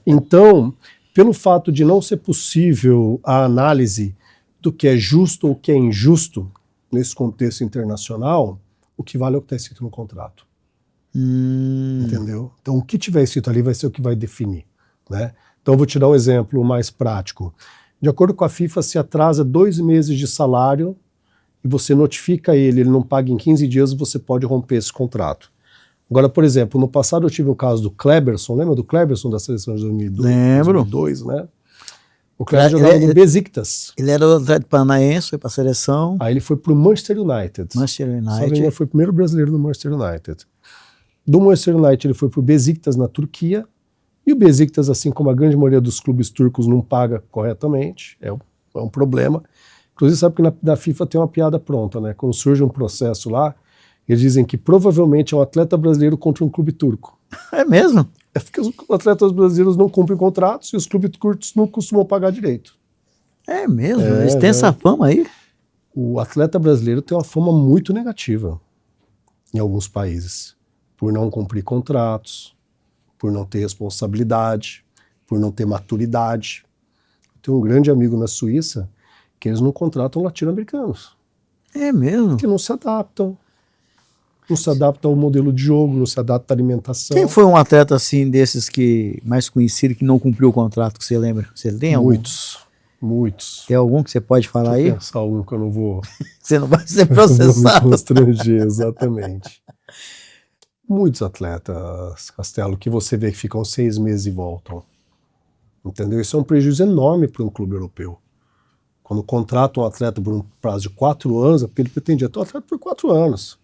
Então, pelo fato de não ser possível a análise do que é justo ou o que é injusto nesse contexto internacional, o que vale é o que está escrito no contrato. Entendeu? Então, o que tiver escrito ali vai ser o que vai definir, né? Então, eu vou te dar um exemplo mais prático. De acordo com a FIFA, se atrasa 2 meses de salário e você notifica ele não paga em 15 dias, você pode romper esse contrato. Agora, por exemplo, no passado eu tive o caso do Kleberson, lembra do Kleberson da seleção de 2002? Lembro. 2002, né? O Kleberson jogava no Besiktas. Ele era do Atlético Paranaense, foi para a seleção. Aí ele foi para o Manchester United. Manchester Só United. ele foi o primeiro brasileiro no Manchester United. Do Manchester United ele foi para o Besiktas na Turquia. E o Besiktas, assim como a grande maioria dos clubes turcos, não paga corretamente. É um problema. Inclusive, sabe que na FIFA tem uma piada pronta, né? Quando surge um processo lá, eles dizem que provavelmente é um atleta brasileiro contra um clube turco. É mesmo? É porque os atletas brasileiros não cumprem contratos e os clubes turcos não costumam pagar direito. É mesmo? Eles têm essa fama aí? O atleta brasileiro tem uma fama muito negativa em alguns países, por não cumprir contratos, por não ter responsabilidade, por não ter maturidade. Eu tenho um grande amigo na Suíça que eles não contratam latino-americanos, É mesmo? que não se adaptam. Não se adapta ao modelo de jogo, não se adapta à alimentação. Quem foi um atleta assim desses que mais conhecido que não cumpriu o contrato, que você lembra? Você tem algum? Muitos. Tem algum que você pode falar Deixa eu aí? pensar um que eu não vou... Você não vai ser Vou me processado. constranger, exatamente. Muitos atletas, Castelo, que você vê que ficam 6 meses e voltam. Entendeu? Isso é um prejuízo enorme para um clube europeu. Quando contrata um atleta por um prazo de 4 anos, é porque ele pretendia ter um atleta por 4 anos.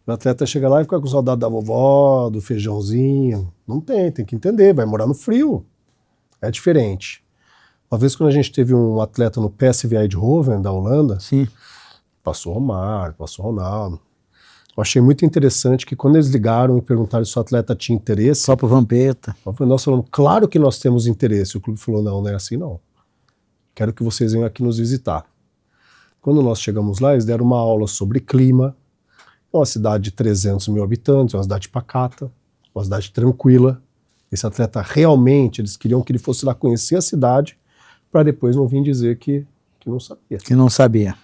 O atleta chega lá e fica com saudade da vovó, do feijãozinho. Não tem que entender, vai morar no frio. É diferente. Uma vez quando a gente teve um atleta no PSV Eindhoven, da Holanda, Sim. passou Romário, passou Ronaldo. Eu achei muito interessante que quando eles ligaram e perguntaram se o atleta tinha interesse, Só pro Vampeta. nós falamos, claro que nós temos interesse. O clube falou, não é assim não. Quero que vocês venham aqui nos visitar. Quando nós chegamos lá, eles deram uma aula sobre clima. É uma cidade de 300 mil habitantes, uma cidade pacata, uma cidade tranquila. Esse atleta realmente, eles queriam que ele fosse lá conhecer a cidade para depois não vir dizer que não sabia. Que não sabia.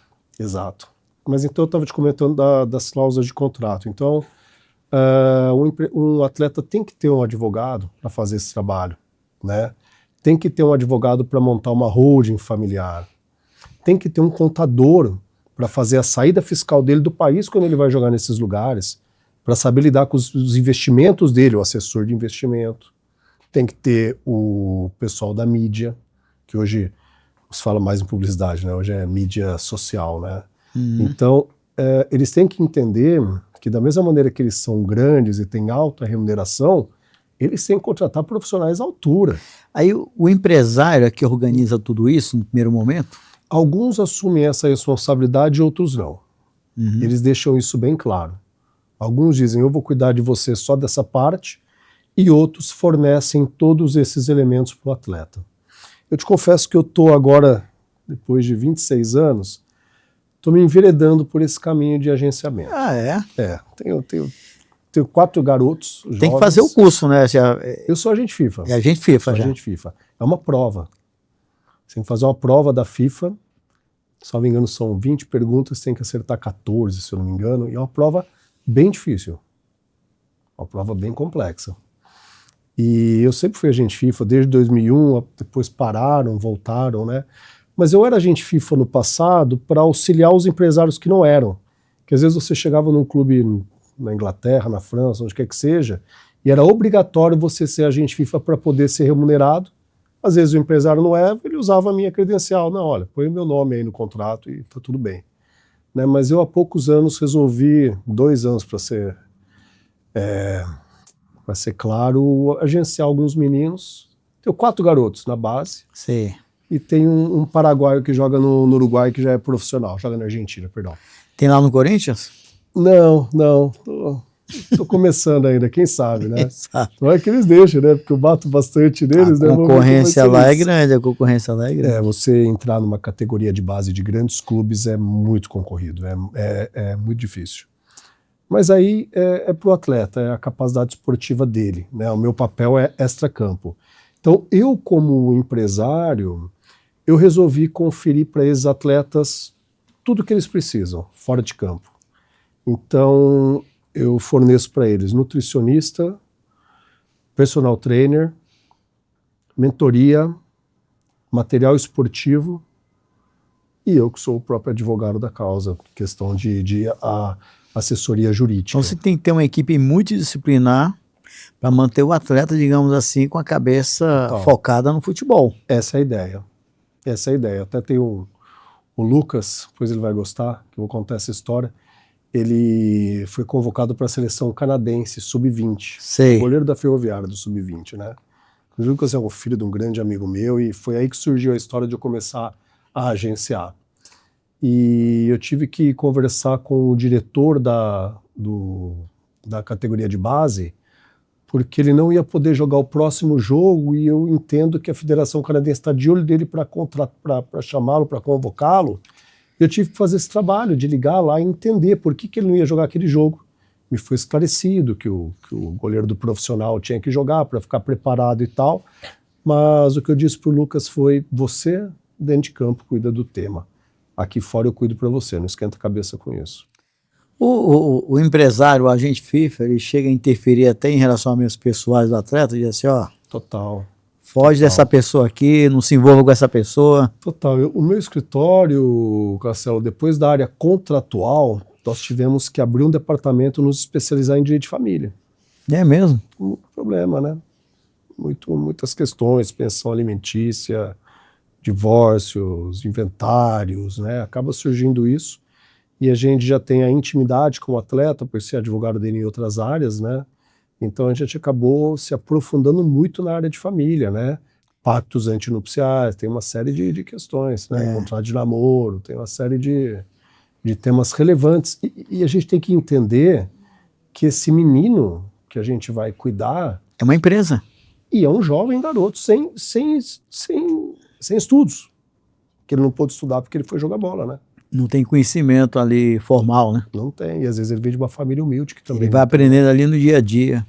Exato. Mas então eu estava te comentando das cláusulas de contrato. Então, um atleta tem que ter um advogado para fazer esse trabalho, né? Tem que ter um advogado para montar uma holding familiar. Tem que ter um contador para fazer a saída fiscal dele do país quando ele vai jogar nesses lugares, para saber lidar com os investimentos dele, o assessor de investimento. Tem que ter o pessoal da mídia, que hoje se fala mais em publicidade, né? Hoje é mídia social, né? Então, eles têm que entender que da mesma maneira que eles são grandes e têm alta remuneração, eles têm que contratar profissionais à altura. Aí o empresário é que organiza tudo isso no primeiro momento? Alguns assumem essa responsabilidade, outros não. Uhum. Eles deixam isso bem claro. Alguns dizem, eu vou cuidar de você só dessa parte, e outros fornecem todos esses elementos para o atleta. Eu te confesso que eu estou agora, depois de 26 anos, estou me enveredando por esse caminho de agenciamento. Ah, é? Tenho 4 garotos jovens. Tem que fazer o curso, né? Eu sou agente FIFA. É agente FIFA Sou já. agente FIFA. É uma prova. Você tem que fazer uma prova da FIFA. Se não me engano, são 20 perguntas, tem que acertar 14, se eu não me engano. E é uma prova bem difícil. Uma prova bem complexa. E eu sempre fui agente FIFA, desde 2001, depois pararam, voltaram, né? Mas eu era agente FIFA no passado para auxiliar os empresários que não eram. Que às vezes você chegava num clube na Inglaterra, na França, onde quer que seja, e era obrigatório você ser agente FIFA para poder ser remunerado. Às vezes o empresário não era, ele usava a minha credencial. Não, olha, põe o meu nome aí no contrato e tá tudo bem. Né? Mas eu há poucos anos resolvi, 2 anos para ser claro, agenciar alguns meninos. Tenho 4 garotos na base. Sim. E tem um paraguaio que joga no Uruguai, que já é profissional, joga na Argentina, perdão. Tem lá no Corinthians? Não, tô começando ainda, quem sabe, né? Exato. Não é que eles deixam, né? Porque eu bato bastante neles, né? A concorrência lá é grande, a concorrência lá é grande. Você entrar numa categoria de base de grandes clubes é muito concorrido, é muito difícil. Mas aí é pro atleta, é a capacidade esportiva dele, né? O meu papel é extracampo. Então, eu como empresário, eu resolvi conferir para esses atletas tudo que eles precisam, fora de campo. Então, eu forneço para eles nutricionista, personal trainer, mentoria, material esportivo e eu que sou o próprio advogado da causa, questão de assessoria jurídica. Então você tem que ter uma equipe multidisciplinar para manter o atleta, digamos assim, com a cabeça focada no futebol. Essa é a ideia. Essa é a ideia. Até tem o Lucas, depois ele vai gostar, que eu vou contar essa história. Ele foi convocado para a seleção canadense, sub-20. Sei. Goleiro da Ferroviária do sub-20, né? O Lucas é o filho de um grande amigo meu e foi aí que surgiu a história de eu começar a agenciar. E eu tive que conversar com o diretor da categoria de base, porque ele não ia poder jogar o próximo jogo e eu entendo que a Federação Canadense está de olho dele para chamá-lo, para convocá-lo. Eu tive que fazer esse trabalho de ligar lá e entender por que ele não ia jogar aquele jogo. Me foi esclarecido que o goleiro do profissional tinha que jogar para ficar preparado e tal, mas o que eu disse para o Lucas foi, você dentro de campo cuida do tema. Aqui fora eu cuido para você, não esquenta a cabeça com isso. O empresário, o agente FIFA, ele chega a interferir até em relacionamentos pessoais do atleta, diz assim, ó, Total. foge dessa pessoa aqui, não se envolva com essa pessoa. Total. O meu escritório, Castelo, depois da área contratual, nós tivemos que abrir um departamento nos especializar em direito de família. É mesmo? Muito problema, né? Muitas questões, pensão alimentícia, divórcios, inventários, né? Acaba surgindo isso. E a gente já tem a intimidade com o atleta, por ser advogado dele em outras áreas, né? Então a gente acabou se aprofundando muito na área de família, né? Pactos antinupciais, tem uma série de questões, né? Contrato de namoro, tem uma série de temas relevantes. E a gente tem que entender que esse menino que a gente vai cuidar... É uma empresa. E é um jovem garoto sem estudos. Que ele não pôde estudar porque ele foi jogar bola, né? Não tem conhecimento ali formal, né? Não tem. E às vezes ele vem de uma família humilde que também... Ele vai aprendendo ali no dia a dia.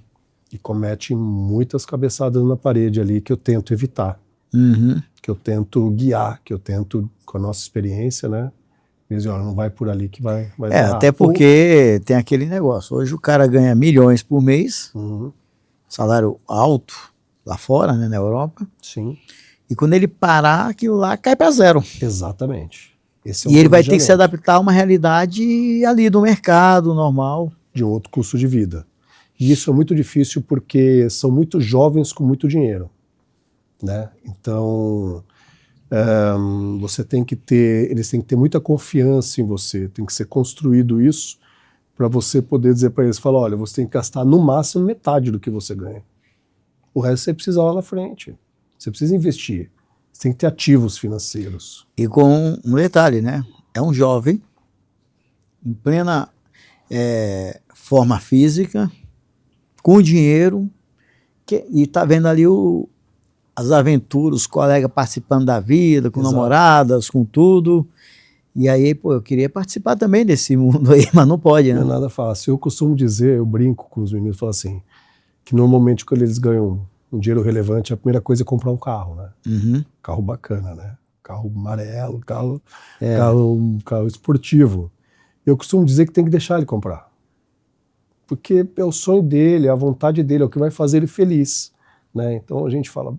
E comete muitas cabeçadas na parede ali que eu tento evitar. Uhum. Que eu tento guiar, que eu tento, com a nossa experiência, né? Dizer, olha, não vai por ali que vai dar. Até porque tem aquele negócio. Hoje o cara ganha milhões por mês, salário alto lá fora, né, na Europa. Sim. E quando ele parar, aquilo lá cai para zero. Exatamente. Esse é e ele vai ter que se adaptar a uma realidade ali do mercado normal. De um outro custo de vida. E isso é muito difícil porque são muito jovens com muito dinheiro, né? Então, eles têm que ter muita confiança em você, tem que ser construído isso para você poder dizer para eles, falar, olha, você tem que gastar no máximo metade do que você ganha. O resto você precisa lá na frente. Você precisa investir. Você tem que ter ativos financeiros. E com um detalhe, né? É um jovem, em plena forma física, com dinheiro, e está vendo ali as aventuras, os colegas participando da vida, com Exato. namoradas, com tudo. E aí, pô, eu queria participar também desse mundo aí, mas não pode, né? Não é nada fácil. Eu costumo dizer, eu brinco com os meninos, falo assim, que normalmente quando eles ganham um dinheiro relevante, a primeira coisa é comprar um carro, né? Uhum. Carro bacana, né? Carro amarelo, carro esportivo. Eu costumo dizer que tem que deixar ele comprar. Porque é o sonho dele, é a vontade dele, é o que vai fazer ele feliz, né? Então a gente fala,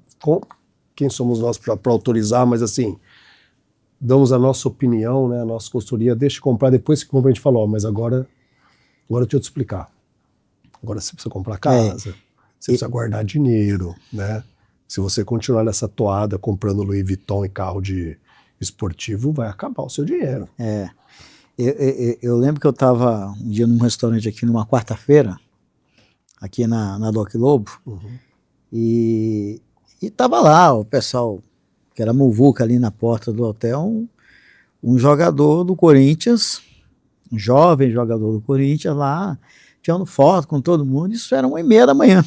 quem somos nós para autorizar, mas assim, damos a nossa opinião, né? A nossa consultoria, deixa comprar, depois que compra a gente fala, mas agora deixa eu te explicar. Agora você precisa comprar casa, você precisa guardar dinheiro, né? Se você continuar nessa toada comprando Louis Vuitton e carro de esportivo, vai acabar o seu dinheiro. Eu lembro que eu estava um dia num restaurante aqui numa quarta-feira, aqui na Doc Lobo, e estava lá o pessoal, que era muvuca ali na porta do hotel, um jogador do Corinthians, um jovem jogador do Corinthians lá, tirando foto com todo mundo. Isso era 1h30 da manhã.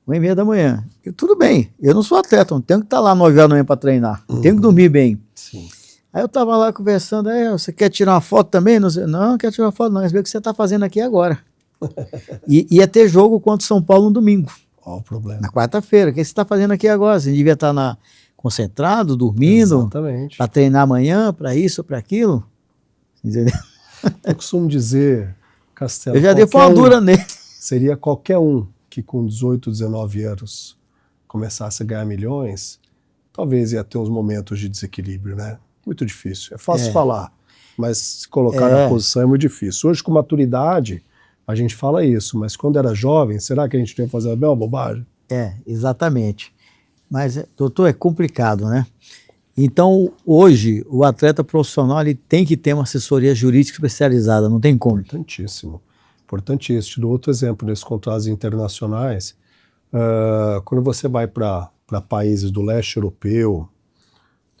1h30 da manhã. E tudo bem, eu não sou atleta, não tenho que estar lá 9 horas da manhã para treinar, tenho que dormir bem. Sim. Aí eu estava lá conversando, você quer tirar uma foto também? Não quero tirar uma foto não, mas vê o que você está fazendo aqui agora. Ia ter jogo contra o São Paulo no domingo. Qual o problema? Na quarta-feira. O que você está fazendo aqui agora? Você devia estar concentrado, dormindo, para treinar amanhã, para isso, para aquilo. Entendeu? Eu costumo dizer, Castelo, eu já dei uma dura nele. Seria qualquer um que com 18, 19 anos começasse a ganhar milhões, talvez ia ter uns momentos de desequilíbrio, né? Muito difícil. É fácil falar, mas se colocar na posição é muito difícil. Hoje, com maturidade, a gente fala isso, mas quando era jovem, será que a gente ia fazer a mesma bobagem? Exatamente. Mas, doutor, é complicado, né? Então, hoje, o atleta profissional ele tem que ter uma assessoria jurídica especializada, não tem como. Importantíssimo. Importantíssimo. Te dou outro exemplo nesses contratos internacionais. Quando você vai para países do leste europeu,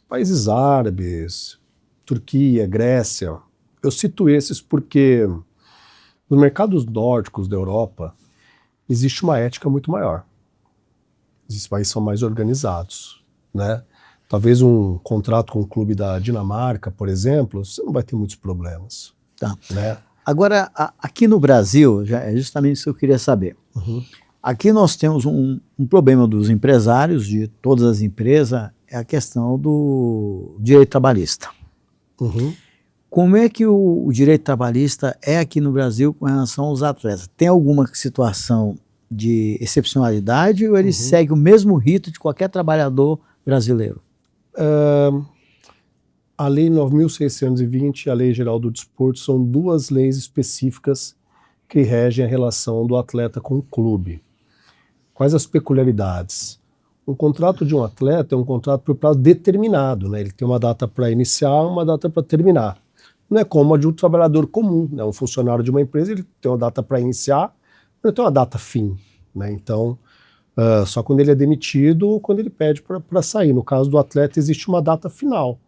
países árabes, Turquia, Grécia, eu cito esses porque nos mercados nórdicos da Europa existe uma ética muito maior. Esses países são mais organizados, né? Talvez um contrato com um clube da Dinamarca, por exemplo, você não vai ter muitos problemas. Tá. Né? Agora, aqui no Brasil, é justamente isso que eu queria saber. Aqui nós temos um problema dos empresários, de todas as empresas, é a questão do direito trabalhista. Como é que o direito trabalhista é aqui no Brasil com relação aos atletas? Tem alguma situação de excepcionalidade ou ele segue o mesmo rito de qualquer trabalhador brasileiro? A Lei 9.620 e a Lei Geral do Desporto são duas leis específicas que regem a relação do atleta com o clube. Quais as peculiaridades? Um contrato de um atleta é um contrato por prazo determinado, né? Ele tem uma data para iniciar, uma data para terminar. Não é como a de um trabalhador comum, né? Um funcionário de uma empresa, ele tem uma data para iniciar, mas não tem uma data fim, né? Então, só quando ele é demitido ou quando ele pede para sair. No caso do atleta, existe uma data final,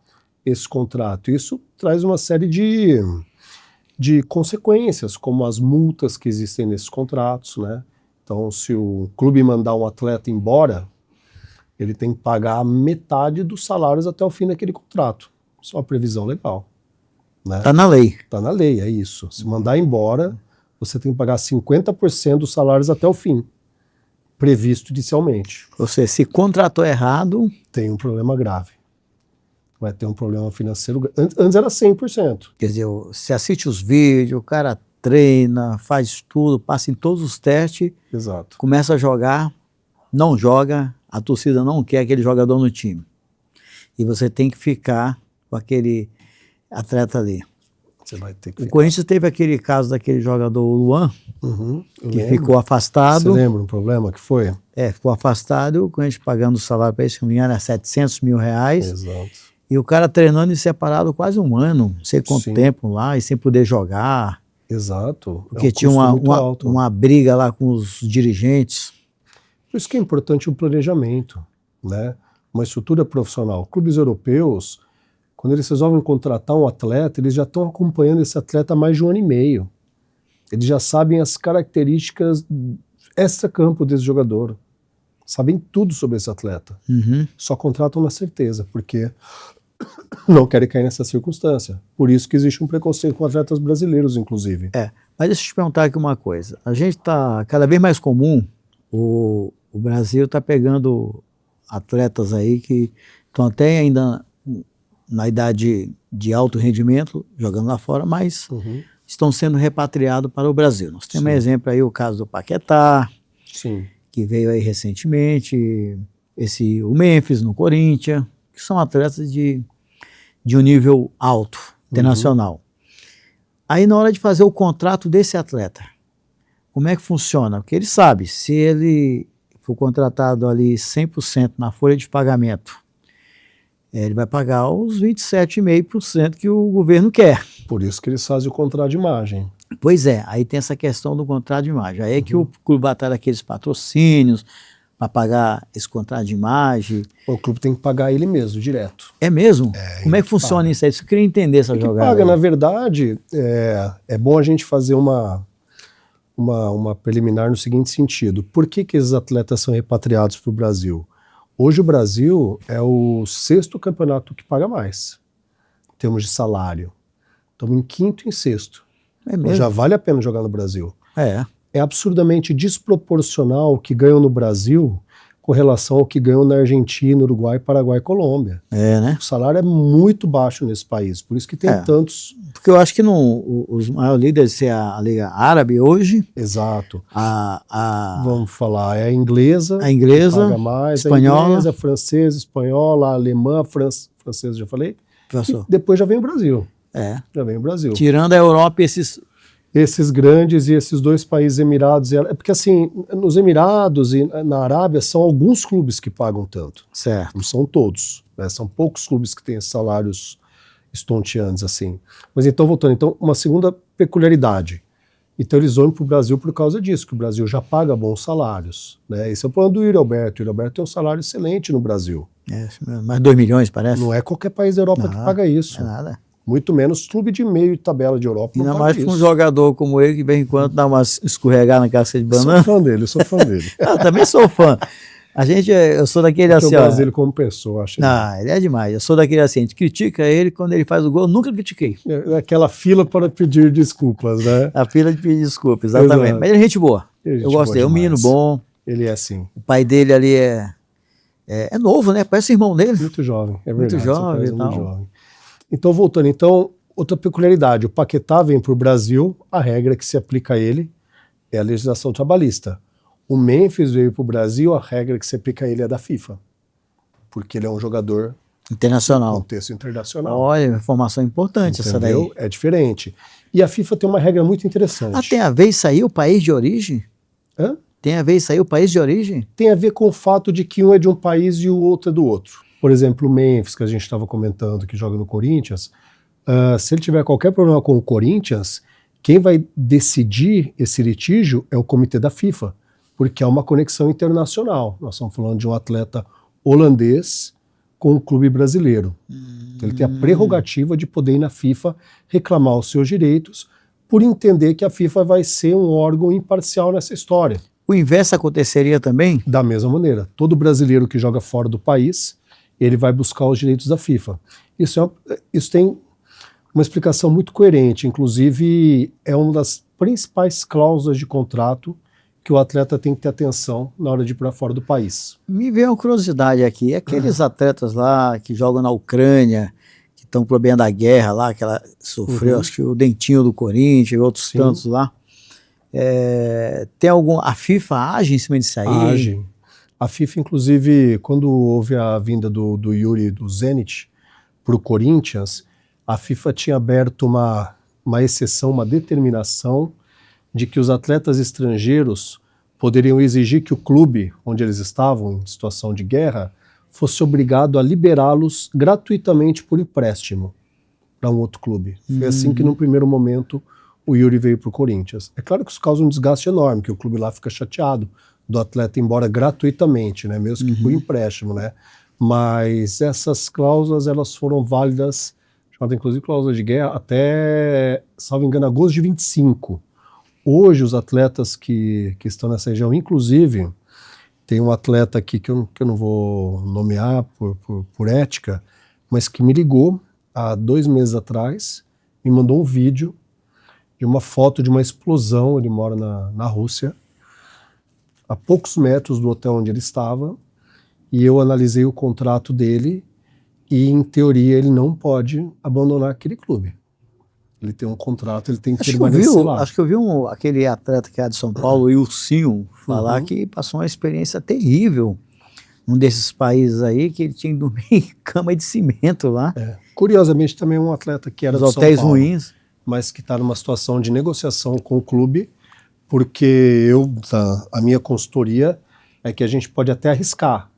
esse contrato. Isso traz uma série de consequências, como as multas que existem nesses contratos, né? Então, se o clube mandar um atleta embora, ele tem que pagar metade dos salários até o fim daquele contrato. Isso é uma previsão legal. Né? Está na lei. Está na lei, é isso. Se mandar embora, você tem que pagar 50% dos salários até o fim, previsto inicialmente. Ou seja, se contratou errado... Tem um problema grave. Vai ter um problema financeiro. Antes era 100%. Quer dizer, você assiste os vídeos, o cara treina, faz tudo, passa em todos os testes. Exato. Começa a jogar, não joga, a torcida não quer aquele jogador no time. E você tem que ficar com aquele atleta ali. Você vai ter que O Corinthians teve aquele caso daquele jogador Luan, que ficou afastado. Você lembra um problema que foi? Ficou afastado, o Corinthians pagando o salário para ele, se não me engano, era R$700 mil. Exato. E o cara treinando e separado quase um ano, não sei quanto tempo lá, e sem poder jogar. Exato. Porque tinha uma briga lá com os dirigentes. Por isso que é importante o planejamento, né? Uma estrutura profissional. Clubes europeus, quando eles resolvem contratar um atleta, eles já estão acompanhando esse atleta há mais de 1 ano e meio. Eles já sabem as características extra-campo desse jogador. Sabem tudo sobre esse atleta. Só contratam na certeza, porque não querem cair nessa circunstância. Por isso que existe um preconceito com atletas brasileiros, inclusive. Mas deixa eu te perguntar aqui uma coisa. A gente está cada vez mais comum, o Brasil está pegando atletas aí que estão até ainda na idade de alto rendimento, jogando lá fora, mas estão sendo repatriados para o Brasil. Nós temos exemplo aí o caso do Paquetá, que veio aí recentemente, o Memphis no Corinthians, que são atletas de um nível alto, internacional. Aí na hora de fazer o contrato desse atleta, como é que funciona? Porque ele sabe, se ele for contratado ali 100% na folha de pagamento, ele vai pagar os 27,5% que o governo quer. Por isso que eles fazem o contrato de imagem. Pois é, aí tem essa questão do contrato de imagem. Aí é que o clube vai atrás daqueles patrocínios para pagar esse contrato de imagem. O clube tem que pagar ele mesmo, direto. É mesmo? Como é que funciona isso aí? Eu queria entender essa jogada. Paga, na verdade, é bom a gente fazer uma preliminar no seguinte sentido. Por que esses atletas são repatriados para o Brasil? Hoje o Brasil é o 6º campeonato que paga mais, em termos de salário. Estamos em 5º e em 6º. Então já vale a pena jogar no Brasil. É absurdamente desproporcional o que ganham no Brasil com relação ao que ganham na Argentina, Uruguai, Paraguai e Colômbia. Né? O salário é muito baixo nesse país, por isso que tem tantos... Porque eu acho que os maiores líderes é a Liga Árabe hoje. Exato. Vamos falar, é a inglesa. A inglesa, paga mais, espanhola. A inglesa, a francesa, espanhola, a alemã, francesa, já falei. E depois já vem o Brasil. Já vem o Brasil. Tirando a Europa e esses grandes e esses 2 países Emirados. Porque assim, nos Emirados e na Arábia são alguns clubes que pagam tanto. Certo. Não são todos. Né? São poucos clubes que têm salários estonteantes assim. Mas então, voltando, uma segunda peculiaridade. Então eles vão para o Brasil por causa disso, que o Brasil já paga bons salários. Né? Esse é o plano do Yuri Alberto. O Yuri Alberto tem um salário excelente no Brasil. Mais 2 milhões, parece. Não é qualquer país da Europa que paga isso. Não é nada. Muito menos clube de meio de tabela de Europa. Ainda mais com um jogador como ele, que de vez em quando dá uma escorregar na casca de banana. Sou fã dele. Eu também sou fã. Eu sou daquele assim, ó. Ele como pessoa, acho. Ele é demais. Eu sou daquele assim, a gente critica ele quando ele faz o gol, eu nunca critiquei. Aquela fila para pedir desculpas, né? A fila de pedir desculpas, exatamente. Exato. Mas ele é gente boa. Eu gosto dele, é um menino bom. Ele é assim. O pai dele ali é novo, né? Parece o irmão dele. Muito jovem, é verdade. Muito jovem e tal. Muito jovem. Então, voltando, outra peculiaridade, o Paquetá vem para o Brasil, a regra que se aplica a ele é a legislação trabalhista. O Memphis veio para o Brasil, a regra que se aplica a ele é da FIFA, porque ele é um jogador internacional. Contexto internacional. Olha, informação importante. Entendeu? Essa daí. É diferente. E a FIFA tem uma regra muito interessante. Tem a ver isso aí, o país de origem? Tem a ver isso aí, o país de origem? Tem a ver com o fato de que um é de um país e o outro é do outro. Por exemplo, o Memphis, que a gente estava comentando, que joga no Corinthians, se ele tiver qualquer problema com o Corinthians, quem vai decidir esse litígio é o comitê da FIFA, porque é uma conexão internacional. Nós estamos falando de um atleta holandês com um clube brasileiro. Então, ele tem a prerrogativa de poder ir na FIFA reclamar os seus direitos, por entender que a FIFA vai ser um órgão imparcial nessa história. O inverso aconteceria também? Da mesma maneira. Todo brasileiro que joga fora do país, ele vai buscar os direitos da FIFA. Isso tem uma explicação muito coerente, inclusive é uma das principais cláusulas de contrato que o atleta tem que ter atenção na hora de ir para fora do país. Me veio uma curiosidade aqui, aqueles atletas lá que jogam na Ucrânia, que estão com o problema da guerra lá, que ela sofreu, acho que o Dentinho do Corinthians e outros tantos lá, a FIFA age em cima disso aí? Age. A FIFA, inclusive, quando houve a vinda do Yuri, do Zenit, para o Corinthians, a FIFA tinha aberto uma exceção, uma determinação de que os atletas estrangeiros poderiam exigir que o clube onde eles estavam, em situação de guerra, fosse obrigado a liberá-los gratuitamente por empréstimo para um outro clube. Foi assim que, num primeiro momento, o Yuri veio para o Corinthians. É claro que isso causa um desgaste enorme, que o clube lá fica chateado. do atleta ir embora gratuitamente, né? Mesmo que por empréstimo, né? Mas essas cláusulas, elas foram válidas, chamada inclusive cláusula de guerra, até, salvo engano, agosto de 25. Hoje, os atletas que estão nessa região, inclusive, tem um atleta aqui que eu não vou nomear por ética, mas que me ligou há 2 meses atrás, me mandou um vídeo de uma foto de uma explosão. Ele mora na Rússia, a poucos metros do hotel onde ele estava, e eu analisei o contrato dele e, em teoria, ele não pode abandonar aquele clube. Ele tem um contrato, ele tem que permanecer lá. Acho que eu vi aquele atleta que é de São Paulo, o Ilcinho, falar que passou uma experiência terrível num desses países aí, que ele tinha que dormir em cama de cimento lá. Curiosamente, também é um atleta que era Os de São hotéis Paulo, ruins. mas que está numa situação de negociação com o clube, porque a minha consultoria é que a gente pode até arriscar,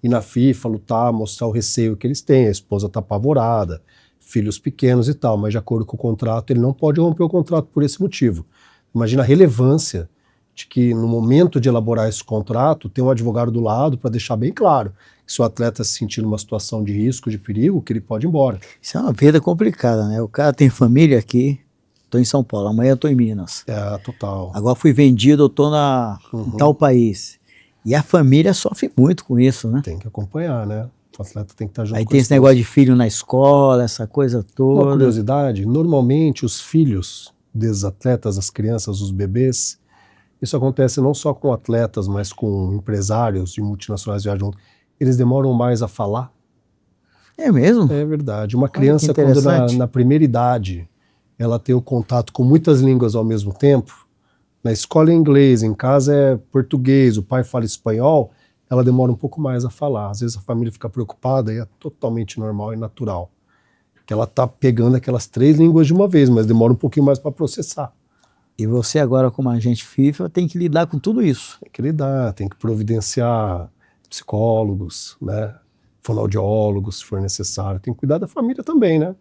ir na FIFA, lutar, mostrar o receio que eles têm, a esposa está apavorada, filhos pequenos e tal, mas de acordo com o contrato, ele não pode romper o contrato por esse motivo. Imagina a relevância de que no momento de elaborar esse contrato, tem um advogado do lado para deixar bem claro que se o atleta se sentir numa situação de risco, de perigo, que ele pode ir embora. Isso é uma vida complicada, né? O cara tem família aqui, estou em São Paulo, amanhã estou em Minas. Total. Agora fui vendido, eu estou em tal país. E a família sofre muito com isso, né? Tem que acompanhar, né? O atleta tem que estar junto. Aí tem esse negócio de filho na escola, essa coisa toda. Uma curiosidade, normalmente os filhos desses atletas, as crianças, os bebês, isso acontece não só com atletas, mas com empresários de multinacionais viajando, eles demoram mais a falar. É mesmo? É verdade. Uma criança, quando na primeira idade, ela tem o contato com muitas línguas ao mesmo tempo, na escola é inglês, em casa é português, o pai fala espanhol, ela demora um pouco mais a falar. Às vezes a família fica preocupada e é totalmente normal e natural. Que ela está pegando aquelas 3 línguas de uma vez, mas demora um pouquinho mais para processar. E você agora, como agente FIFA, tem que lidar com tudo isso. Tem que lidar, tem que providenciar psicólogos, né? Fonoaudiólogos, se for necessário. Tem que cuidar da família também, né?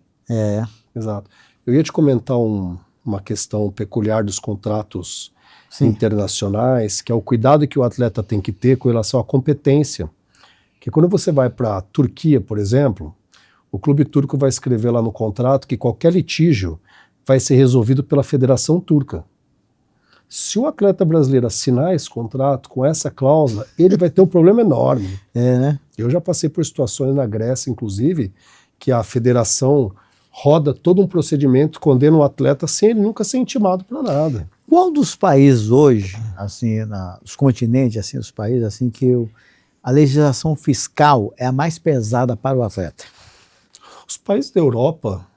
Exato. Eu ia te comentar uma questão peculiar dos contratos internacionais, que é o cuidado que o atleta tem que ter com relação à competência. Que quando você vai para a Turquia, por exemplo, o clube turco vai escrever lá no contrato que qualquer litígio vai ser resolvido pela Federação Turca. Se o atleta brasileiro assinar esse contrato com essa cláusula, ele vai ter um problema enorme. Né? Eu já passei por situações na Grécia, inclusive, que a federação roda todo um procedimento, condena o atleta sem ele nunca ser intimado para nada. Qual dos países hoje, assim, os continentes, assim, os países, assim, que a legislação fiscal é a mais pesada para o atleta? Os países da Europa...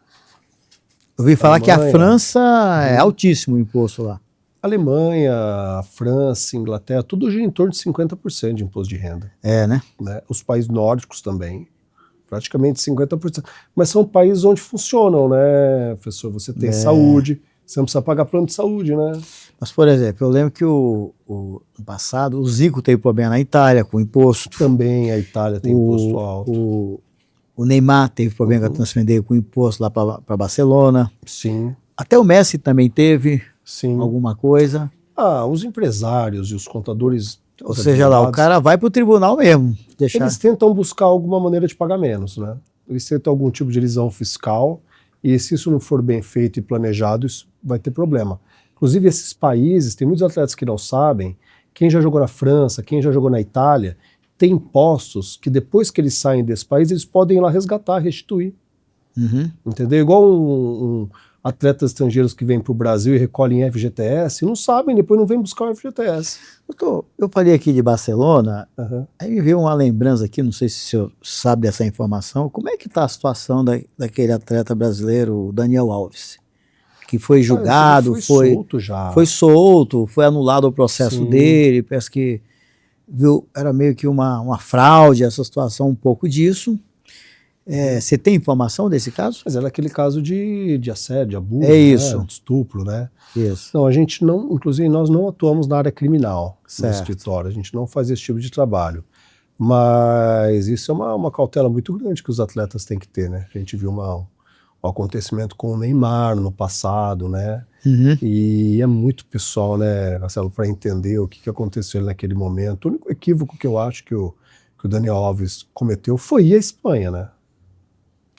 Eu ouvi falar que a França é altíssimo o imposto lá. Alemanha, França, Inglaterra, tudo gira em torno de 50% de imposto de renda. Né? Os países nórdicos também, praticamente 50%. Mas são países onde funcionam, né, professor? Você tem saúde, você não precisa pagar plano de saúde, né? Mas, por exemplo, eu lembro que no passado o Zico teve problema na Itália com o imposto. Também a Itália tem imposto alto. O Neymar teve problema com a transferência com o imposto lá para Barcelona. Sim. Até o Messi também teve alguma coisa. Os empresários e os contadores... Ou seja lá, o cara vai para o tribunal mesmo. Eles tentam buscar alguma maneira de pagar menos, né? Eles tentam algum tipo de elisão fiscal e se isso não for bem feito e planejado, isso vai ter problema. Inclusive esses países, tem muitos atletas que não sabem, quem já jogou na França, quem já jogou na Itália, tem impostos que depois que eles saem desse país, eles podem ir lá resgatar, restituir. Entendeu? Igual atletas estrangeiros que vêm para o Brasil e recolhem FGTS, não sabem, depois não vêm buscar o FGTS. Eu falei aqui de Barcelona, aí me veio uma lembrança aqui, não sei se o senhor sabe dessa informação, como é que está a situação daquele atleta brasileiro, o Daniel Alves? Que foi julgado, foi solto, foi anulado o processo dele, parece que era meio que uma fraude, essa situação, um pouco disso. Você tem informação desse caso? Mas era aquele caso de assédio, de abuso, isso. De estupro, né? Isso. Não, a gente não, inclusive nós não atuamos na área criminal no escritório, a gente não faz esse tipo de trabalho. Mas isso é uma cautela muito grande que os atletas têm que ter, né? A gente viu uma o acontecimento com o Neymar no passado, né? Uhum. E é muito pessoal, né, Marcelo, para entender o que aconteceu naquele momento. O único equívoco que eu acho que o Daniel Alves cometeu foi ir à Espanha, né?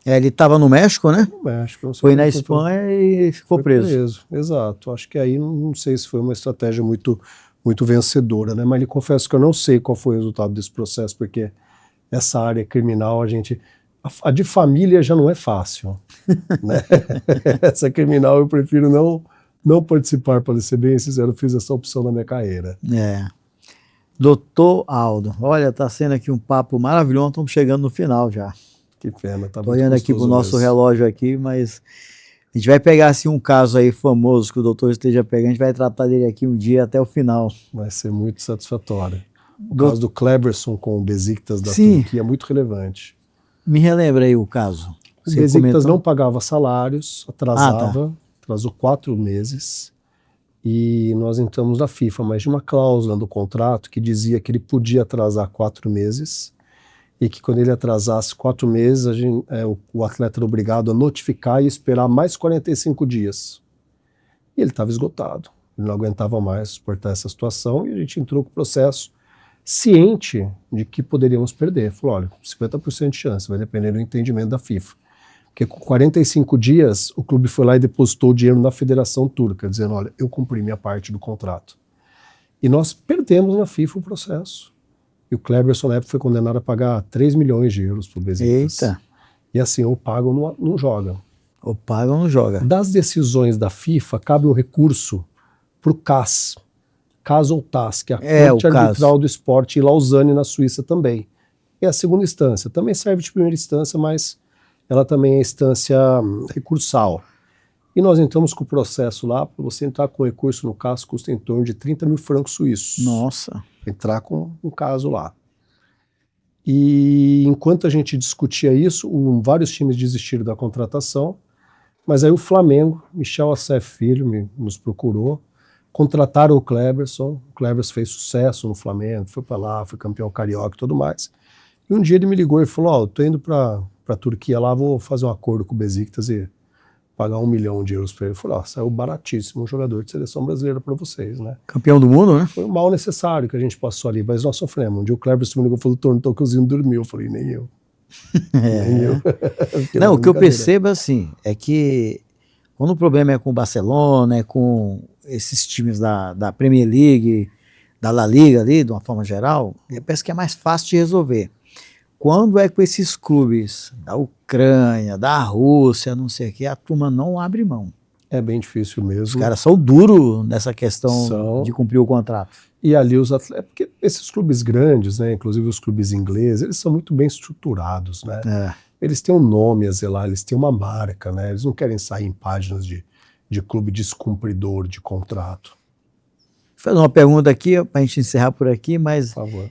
Ele estava no México, né? No México, não sei Foi como na foi Espanha e ficou preso. Exato. Acho que aí não sei se foi uma estratégia muito vencedora, né? Mas lhe confesso que eu não sei qual foi o resultado desse processo, porque essa área criminal, a de família já não é fácil, né? Essa criminal eu prefiro não participar, para ser bem sincero, eu fiz essa opção na minha carreira. É. Doutor Aldo, olha, está sendo aqui um papo maravilhoso, estamos chegando no final já. Que pena, tá Estou muito olhando aqui para o nosso mesmo. relógio aqui, mas a gente vai pegar assim um caso aí famoso que o doutor esteja pegando, a gente vai tratar dele aqui um dia até o final. Vai ser muito satisfatório. O caso do Cleberson com o Besiktas da Sim. Turquia é muito relevante. Me relembra aí o caso. O Besiktas não pagava salários, atrasou 4 meses, e nós entramos na FIFA, mas de uma cláusula do contrato que dizia que ele podia atrasar 4 meses, e que quando ele atrasasse 4 meses, o atleta era obrigado a notificar e esperar mais 45 dias. E ele estava esgotado, ele não aguentava mais suportar essa situação, e a gente entrou com o processo ciente de que poderíamos perder. Falou, olha, 50% de chance, vai depender do entendimento da FIFA. Porque com 45 dias, o clube foi lá e depositou o dinheiro na Federação Turca, dizendo, olha, eu cumpri minha parte do contrato. E nós perdemos na FIFA o processo. E o Cleberson, na época, foi condenado a pagar 3 milhões de euros por Besiktas. Eita. E assim, ou paga ou não joga. Ou paga ou não joga. Das decisões da FIFA, cabe um recurso para o CAS. CAS ou TAS, que é a Corte Arbitral do Esporte, em Lausanne, na Suíça também. É a segunda instância. Também serve de primeira instância, mas ela também é instância recursal. E nós entramos com o processo lá, para você entrar com recurso no CAS, custa em torno de 30 mil francos suíços. Nossa. Entrar com um caso lá. E enquanto a gente discutia isso, vários times desistiram da contratação, mas aí o Flamengo, Michel Assef Filho, nos procurou, contrataram o Cleberson fez sucesso no Flamengo, foi para lá, foi campeão carioca e tudo mais. E um dia ele me ligou e falou, ó, eu tô indo para a Turquia lá, vou fazer um acordo com o Besiktas e pagar 1 milhão de euros para ele. Eu falei, ó, saiu baratíssimo um jogador de seleção brasileira para vocês, né? Campeão do mundo, né? Foi o mal necessário que a gente passou ali, mas nós sofremos. Um dia o Cleberson me ligou e falou, doutor, não tô cozinhando, dormiu. Eu falei, nem eu. Nem eu. Não, o que eu percebo assim, é que quando o problema é com o Barcelona, é com esses times da Premier League, da La Liga ali, de uma forma geral, eu penso que é mais fácil de resolver. Quando é com esses clubes da Ucrânia, da Rússia, não sei o que, a turma não abre mão. É bem difícil mesmo. Os caras são duros nessa questão de cumprir o contrato. E ali os atletas, porque esses clubes grandes, né, inclusive os clubes ingleses, eles são muito bem estruturados, né? Eles têm um nome a zelar, eles têm uma marca, né? Eles não querem sair em páginas de clube descumpridor de contrato. Vou fazer uma pergunta aqui, para a gente encerrar por aqui, mas por favor.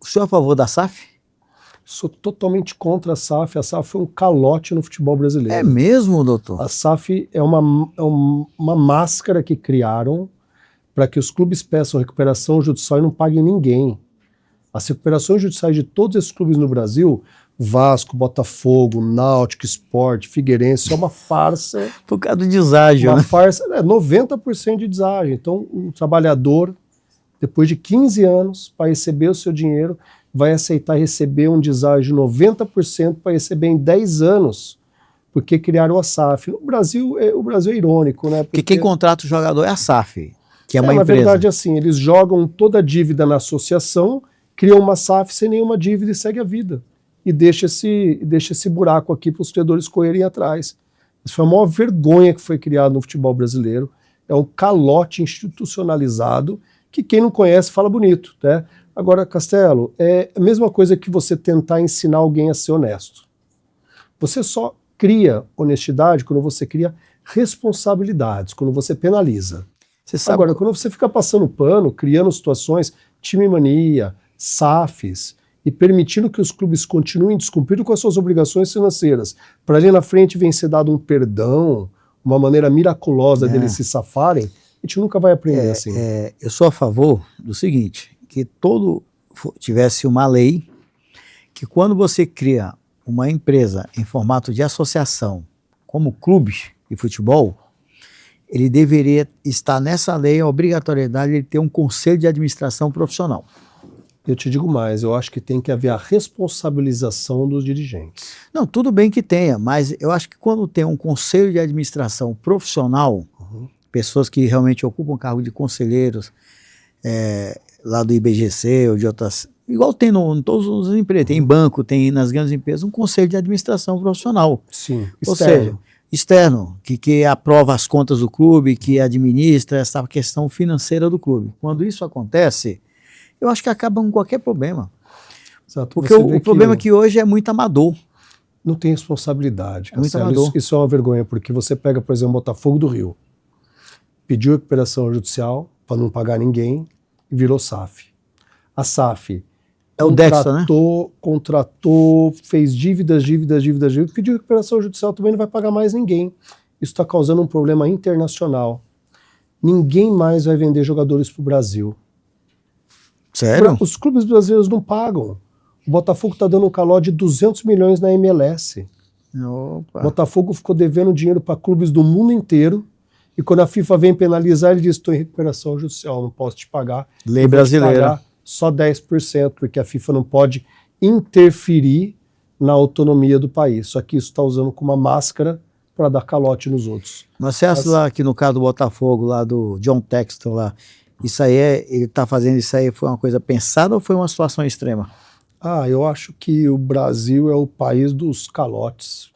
O senhor é a favor da SAF? Sou totalmente contra a SAF. A SAF foi um calote no futebol brasileiro. É mesmo, doutor? A SAF é uma máscara que criaram para que os clubes peçam recuperação judicial e não paguem ninguém. As recuperações judiciais de todos esses clubes no Brasil, Vasco, Botafogo, Náutico, Sport, Figueirense, é uma farsa. Por causa do deságio, uma né? farsa, 90% de deságio. Então, um trabalhador, depois de 15 anos, para receber o seu dinheiro, vai aceitar receber um deságio de 90% para receber em 10 anos, porque criaram a SAF. O Brasil é irônico, né? Porque quem contrata o jogador é a SAF, que é uma empresa. Na verdade, assim, eles jogam toda a dívida na associação, criam uma SAF sem nenhuma dívida e segue a vida. E deixa esse buraco aqui para os torcedores correrem atrás. Isso foi a maior vergonha que foi criado no futebol brasileiro. É um calote institucionalizado que quem não conhece fala bonito, né? Agora, Castelo, é a mesma coisa que você tentar ensinar alguém a ser honesto. Você só cria honestidade quando você cria responsabilidades, quando você penaliza. Você sabe. Agora, quando você fica passando pano, criando situações, time mania, SAFs, e permitindo que os clubes continuem descumprindo com as suas obrigações financeiras, para ali na frente vem ser dado um perdão, uma maneira miraculosa deles se safarem, a gente nunca vai aprender assim. Eu sou a favor do seguinte, que tivesse uma lei que quando você cria uma empresa em formato de associação como clube de futebol, ele deveria estar nessa lei a obrigatoriedade de ter um conselho de administração profissional. Eu te digo mais, eu acho que tem que haver a responsabilização dos dirigentes. Não, tudo bem que tenha, mas eu acho que quando tem um conselho de administração profissional, pessoas que realmente ocupam cargo de conselheiros, lá do IBGC ou de outras... Igual tem em todas as empresas, tem em banco, tem nas grandes empresas, um conselho de administração profissional. Sim, Ou seja, externo, que aprova as contas do clube, que administra essa questão financeira do clube. Quando isso acontece, eu acho que acaba com qualquer problema. Exato. Porque o problema é que hoje é muito amador. Não tem responsabilidade. É muito amador. Isso é uma vergonha, porque você pega, por exemplo, o Botafogo do Rio, pediu recuperação judicial para não pagar ninguém e virou SAF. A SAF contratou, fez dívidas, pediu recuperação judicial, também não vai pagar mais ninguém. Isso está causando um problema internacional. Ninguém mais vai vender jogadores para o Brasil. Sério? Os clubes brasileiros não pagam. O Botafogo está dando um calote de 200 milhões na MLS. Opa. O Botafogo ficou devendo dinheiro para clubes do mundo inteiro. E quando a FIFA vem penalizar, ele diz: estou em recuperação judicial, não posso te pagar. Lei brasileira. Pagar só 10%, porque a FIFA não pode interferir na autonomia do país. Só que isso está usando como uma máscara para dar calote nos outros. Mas você acha lá que no caso do Botafogo, lá do John Texton, lá, isso aí ele está fazendo isso aí, foi uma coisa pensada ou foi uma situação extrema? Eu acho que o Brasil é o país dos calotes.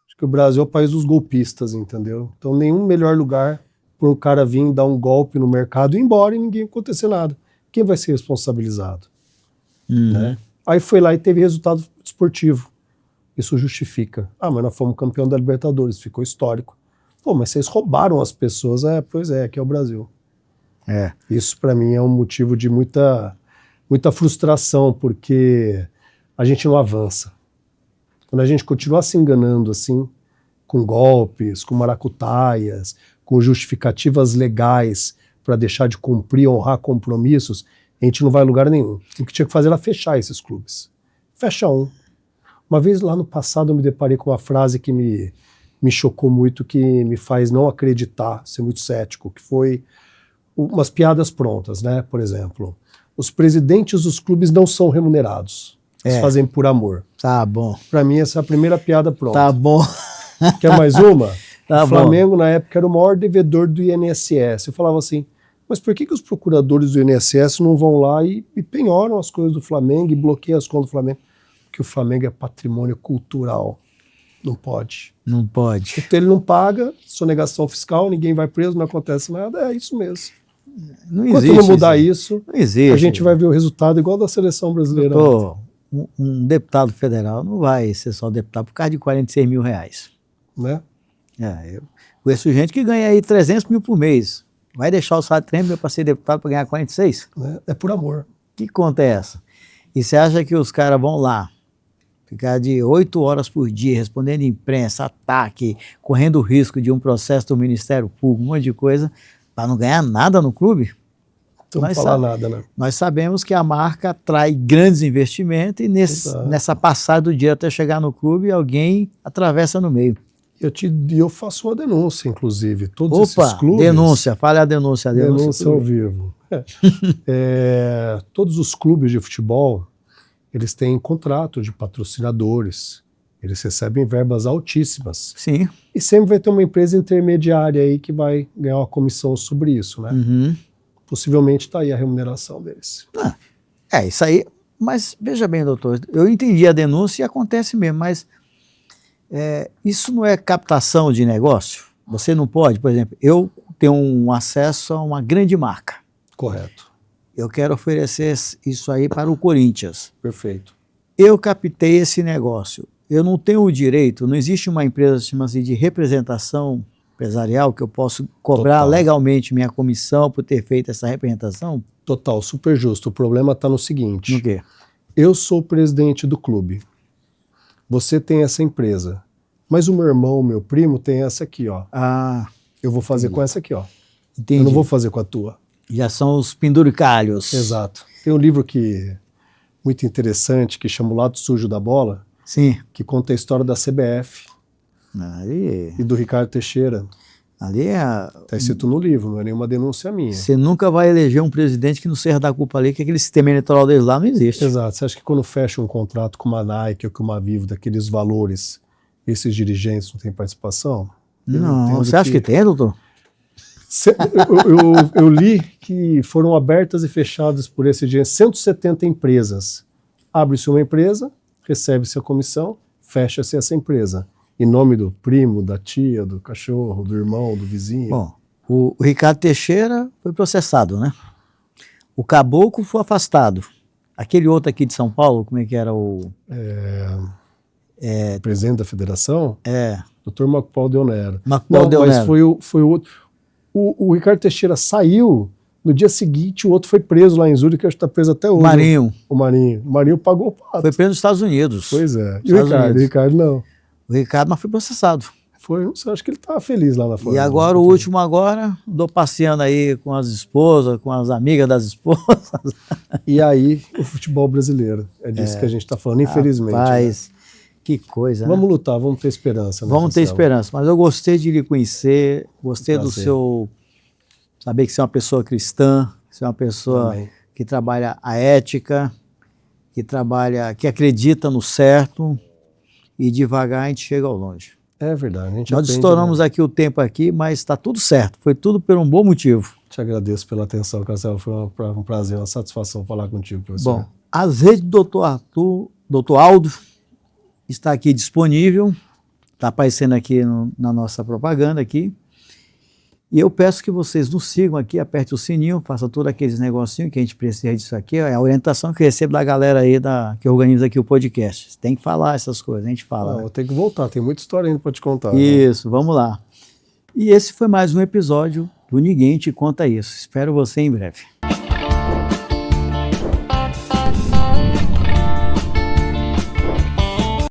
Acho que o Brasil é o país dos golpistas, entendeu? Então nenhum melhor lugar para um cara vir dar um golpe no mercado e ir embora e ninguém acontecer nada. Quem vai ser responsabilizado? Né? Aí foi lá e teve resultado esportivo. Isso justifica. Mas nós fomos campeão da Libertadores, ficou histórico. Pô, mas vocês roubaram as pessoas. Pois é, aqui é o Brasil. Isso para mim é um motivo de muita frustração, porque a gente não avança. Quando a gente continuar se enganando assim, com golpes, com maracutaias, com justificativas legais para deixar de cumprir, honrar compromissos, a gente não vai a lugar nenhum. O que tinha que fazer era fechar esses clubes. Fecha um. Uma vez lá no passado eu me deparei com uma frase que me chocou muito, que me faz não acreditar, ser muito cético, que foi umas piadas prontas, né? Por exemplo, os presidentes dos clubes não são remunerados. Eles fazem por amor. Tá bom. Para mim essa é a primeira piada pronta. Tá bom. Quer mais uma? Tá o Flamengo, na época, era o maior devedor do INSS. Eu falava assim, mas por que os procuradores do INSS não vão lá e penhoram as coisas do Flamengo e bloqueiam as contas do Flamengo? Porque o Flamengo é patrimônio cultural. Não pode. Não pode. Então ele não paga, sonegação fiscal, ninguém vai preso, não acontece nada. É isso mesmo. Não Enquanto existe não mudar isso, não existe. A gente vai ver o resultado igual da seleção brasileira. Um deputado federal não vai ser só deputado por causa de 46 mil reais. Né? Eu conheço gente que ganha aí 300 mil por mês. Vai deixar o salário de 3 mil para ser deputado para ganhar 46? É por amor. Que conta é essa? E você acha que os caras vão lá ficar de 8 horas por dia respondendo imprensa, ataque, correndo o risco de um processo do Ministério Público, um monte de coisa, para não ganhar nada no clube? Então não falar nada, né? Nós sabemos que a marca atrai grandes investimentos e nessa passada do dia até chegar no clube, alguém atravessa no meio. Eu faço uma denúncia, inclusive. Todos esses clubes... denúncia. Fale a denúncia. Denúncia ao vivo. Todos os clubes de futebol, eles têm contrato de patrocinadores. Eles recebem verbas altíssimas. Sim. E sempre vai ter uma empresa intermediária aí que vai ganhar uma comissão sobre isso, né? Possivelmente está aí a remuneração deles. Isso aí. Mas veja bem, doutor, eu entendi a denúncia e acontece mesmo, mas isso não é captação de negócio? Você não pode, por exemplo, eu tenho um acesso a uma grande marca. Correto. Eu quero oferecer isso aí para o Corinthians. Perfeito. Eu captei esse negócio. Eu não tenho o direito, não existe uma empresa chama-se de representação empresarial que eu posso cobrar legalmente minha comissão por ter feito essa representação? Total, super justo. O problema está no seguinte. No quê? Eu sou o presidente do clube. Você tem essa empresa. Mas o meu irmão, meu primo, tem essa aqui, ó. Eu vou fazer com essa aqui, ó. Entendi. Eu não vou fazer com a tua. Já são os penduricalhos. Exato. Tem um livro muito interessante que chama O Lado Sujo da Bola. Sim. Que conta a história da CBF. Ali, E do Ricardo Teixeira. ali Está escrito no livro, não é nenhuma denúncia minha. você nunca vai eleger um presidente que não seja da culpa ali, que aquele sistema eleitoral deles lá não existe. Exato. Você acha que quando fecha um contrato com uma Nike ou com uma Vivo daqueles valores, esses dirigentes não têm participação? Não, você acha que tem, doutor? Eu li que foram abertas e fechadas por esse dia 170 empresas. Abre-se uma empresa, recebe-se a comissão, fecha-se essa empresa. Em nome do primo, da tia, do cachorro, do irmão, do vizinho. Bom, o Ricardo Teixeira foi processado, né? O Caboclo foi afastado. Aquele outro aqui de São Paulo, como é que era o... Presidente da federação? É. Dr. Marco Paulo Deonero. Marco Paulo Deonero. Mas foi o outro. O Ricardo Teixeira saiu, no dia seguinte o outro foi preso lá em Zurique, que está preso até hoje. Marinho. O Marinho pagou o pato. Foi preso nos Estados Unidos. Pois é. E o Ricardo não. O Ricardo, mas foi processado. Eu acho que ele estava feliz lá na fora. E agora, o último agora, andou passeando aí com as esposas, com as amigas das esposas. E aí, o futebol brasileiro. É disso que a gente está falando, infelizmente. Rapaz, né? Que coisa, Vamos né? lutar, vamos ter esperança. Né, vamos ter esperança. Mas eu gostei de lhe conhecer, gostei do Prazer. seu... Saber que você é uma pessoa cristã, que você é uma pessoa Amém. que trabalha a ética, que acredita no certo, e devagar a gente chega ao longe. É verdade. A gente Nós aprende, estouramos né? aqui o tempo aqui, mas está tudo certo. Foi tudo por um bom motivo. Te agradeço pela atenção, Marcelo. Foi um prazer, uma satisfação falar contigo, professor. Bom, as redes do Dr. Aldo está aqui disponível, está aparecendo aqui na nossa propaganda aqui. E eu peço que vocês nos sigam aqui, aperte o sininho, faça todos aqueles negocinhos que a gente precisa disso aqui. É a orientação que eu recebo da galera aí que organiza aqui o podcast. Você tem que falar essas coisas, a gente fala. Não, né? eu tenho que voltar, tem muita história ainda para te contar. Isso, vamos lá. E esse foi mais um episódio do Ninguém Te Conta Isso. Espero você em breve.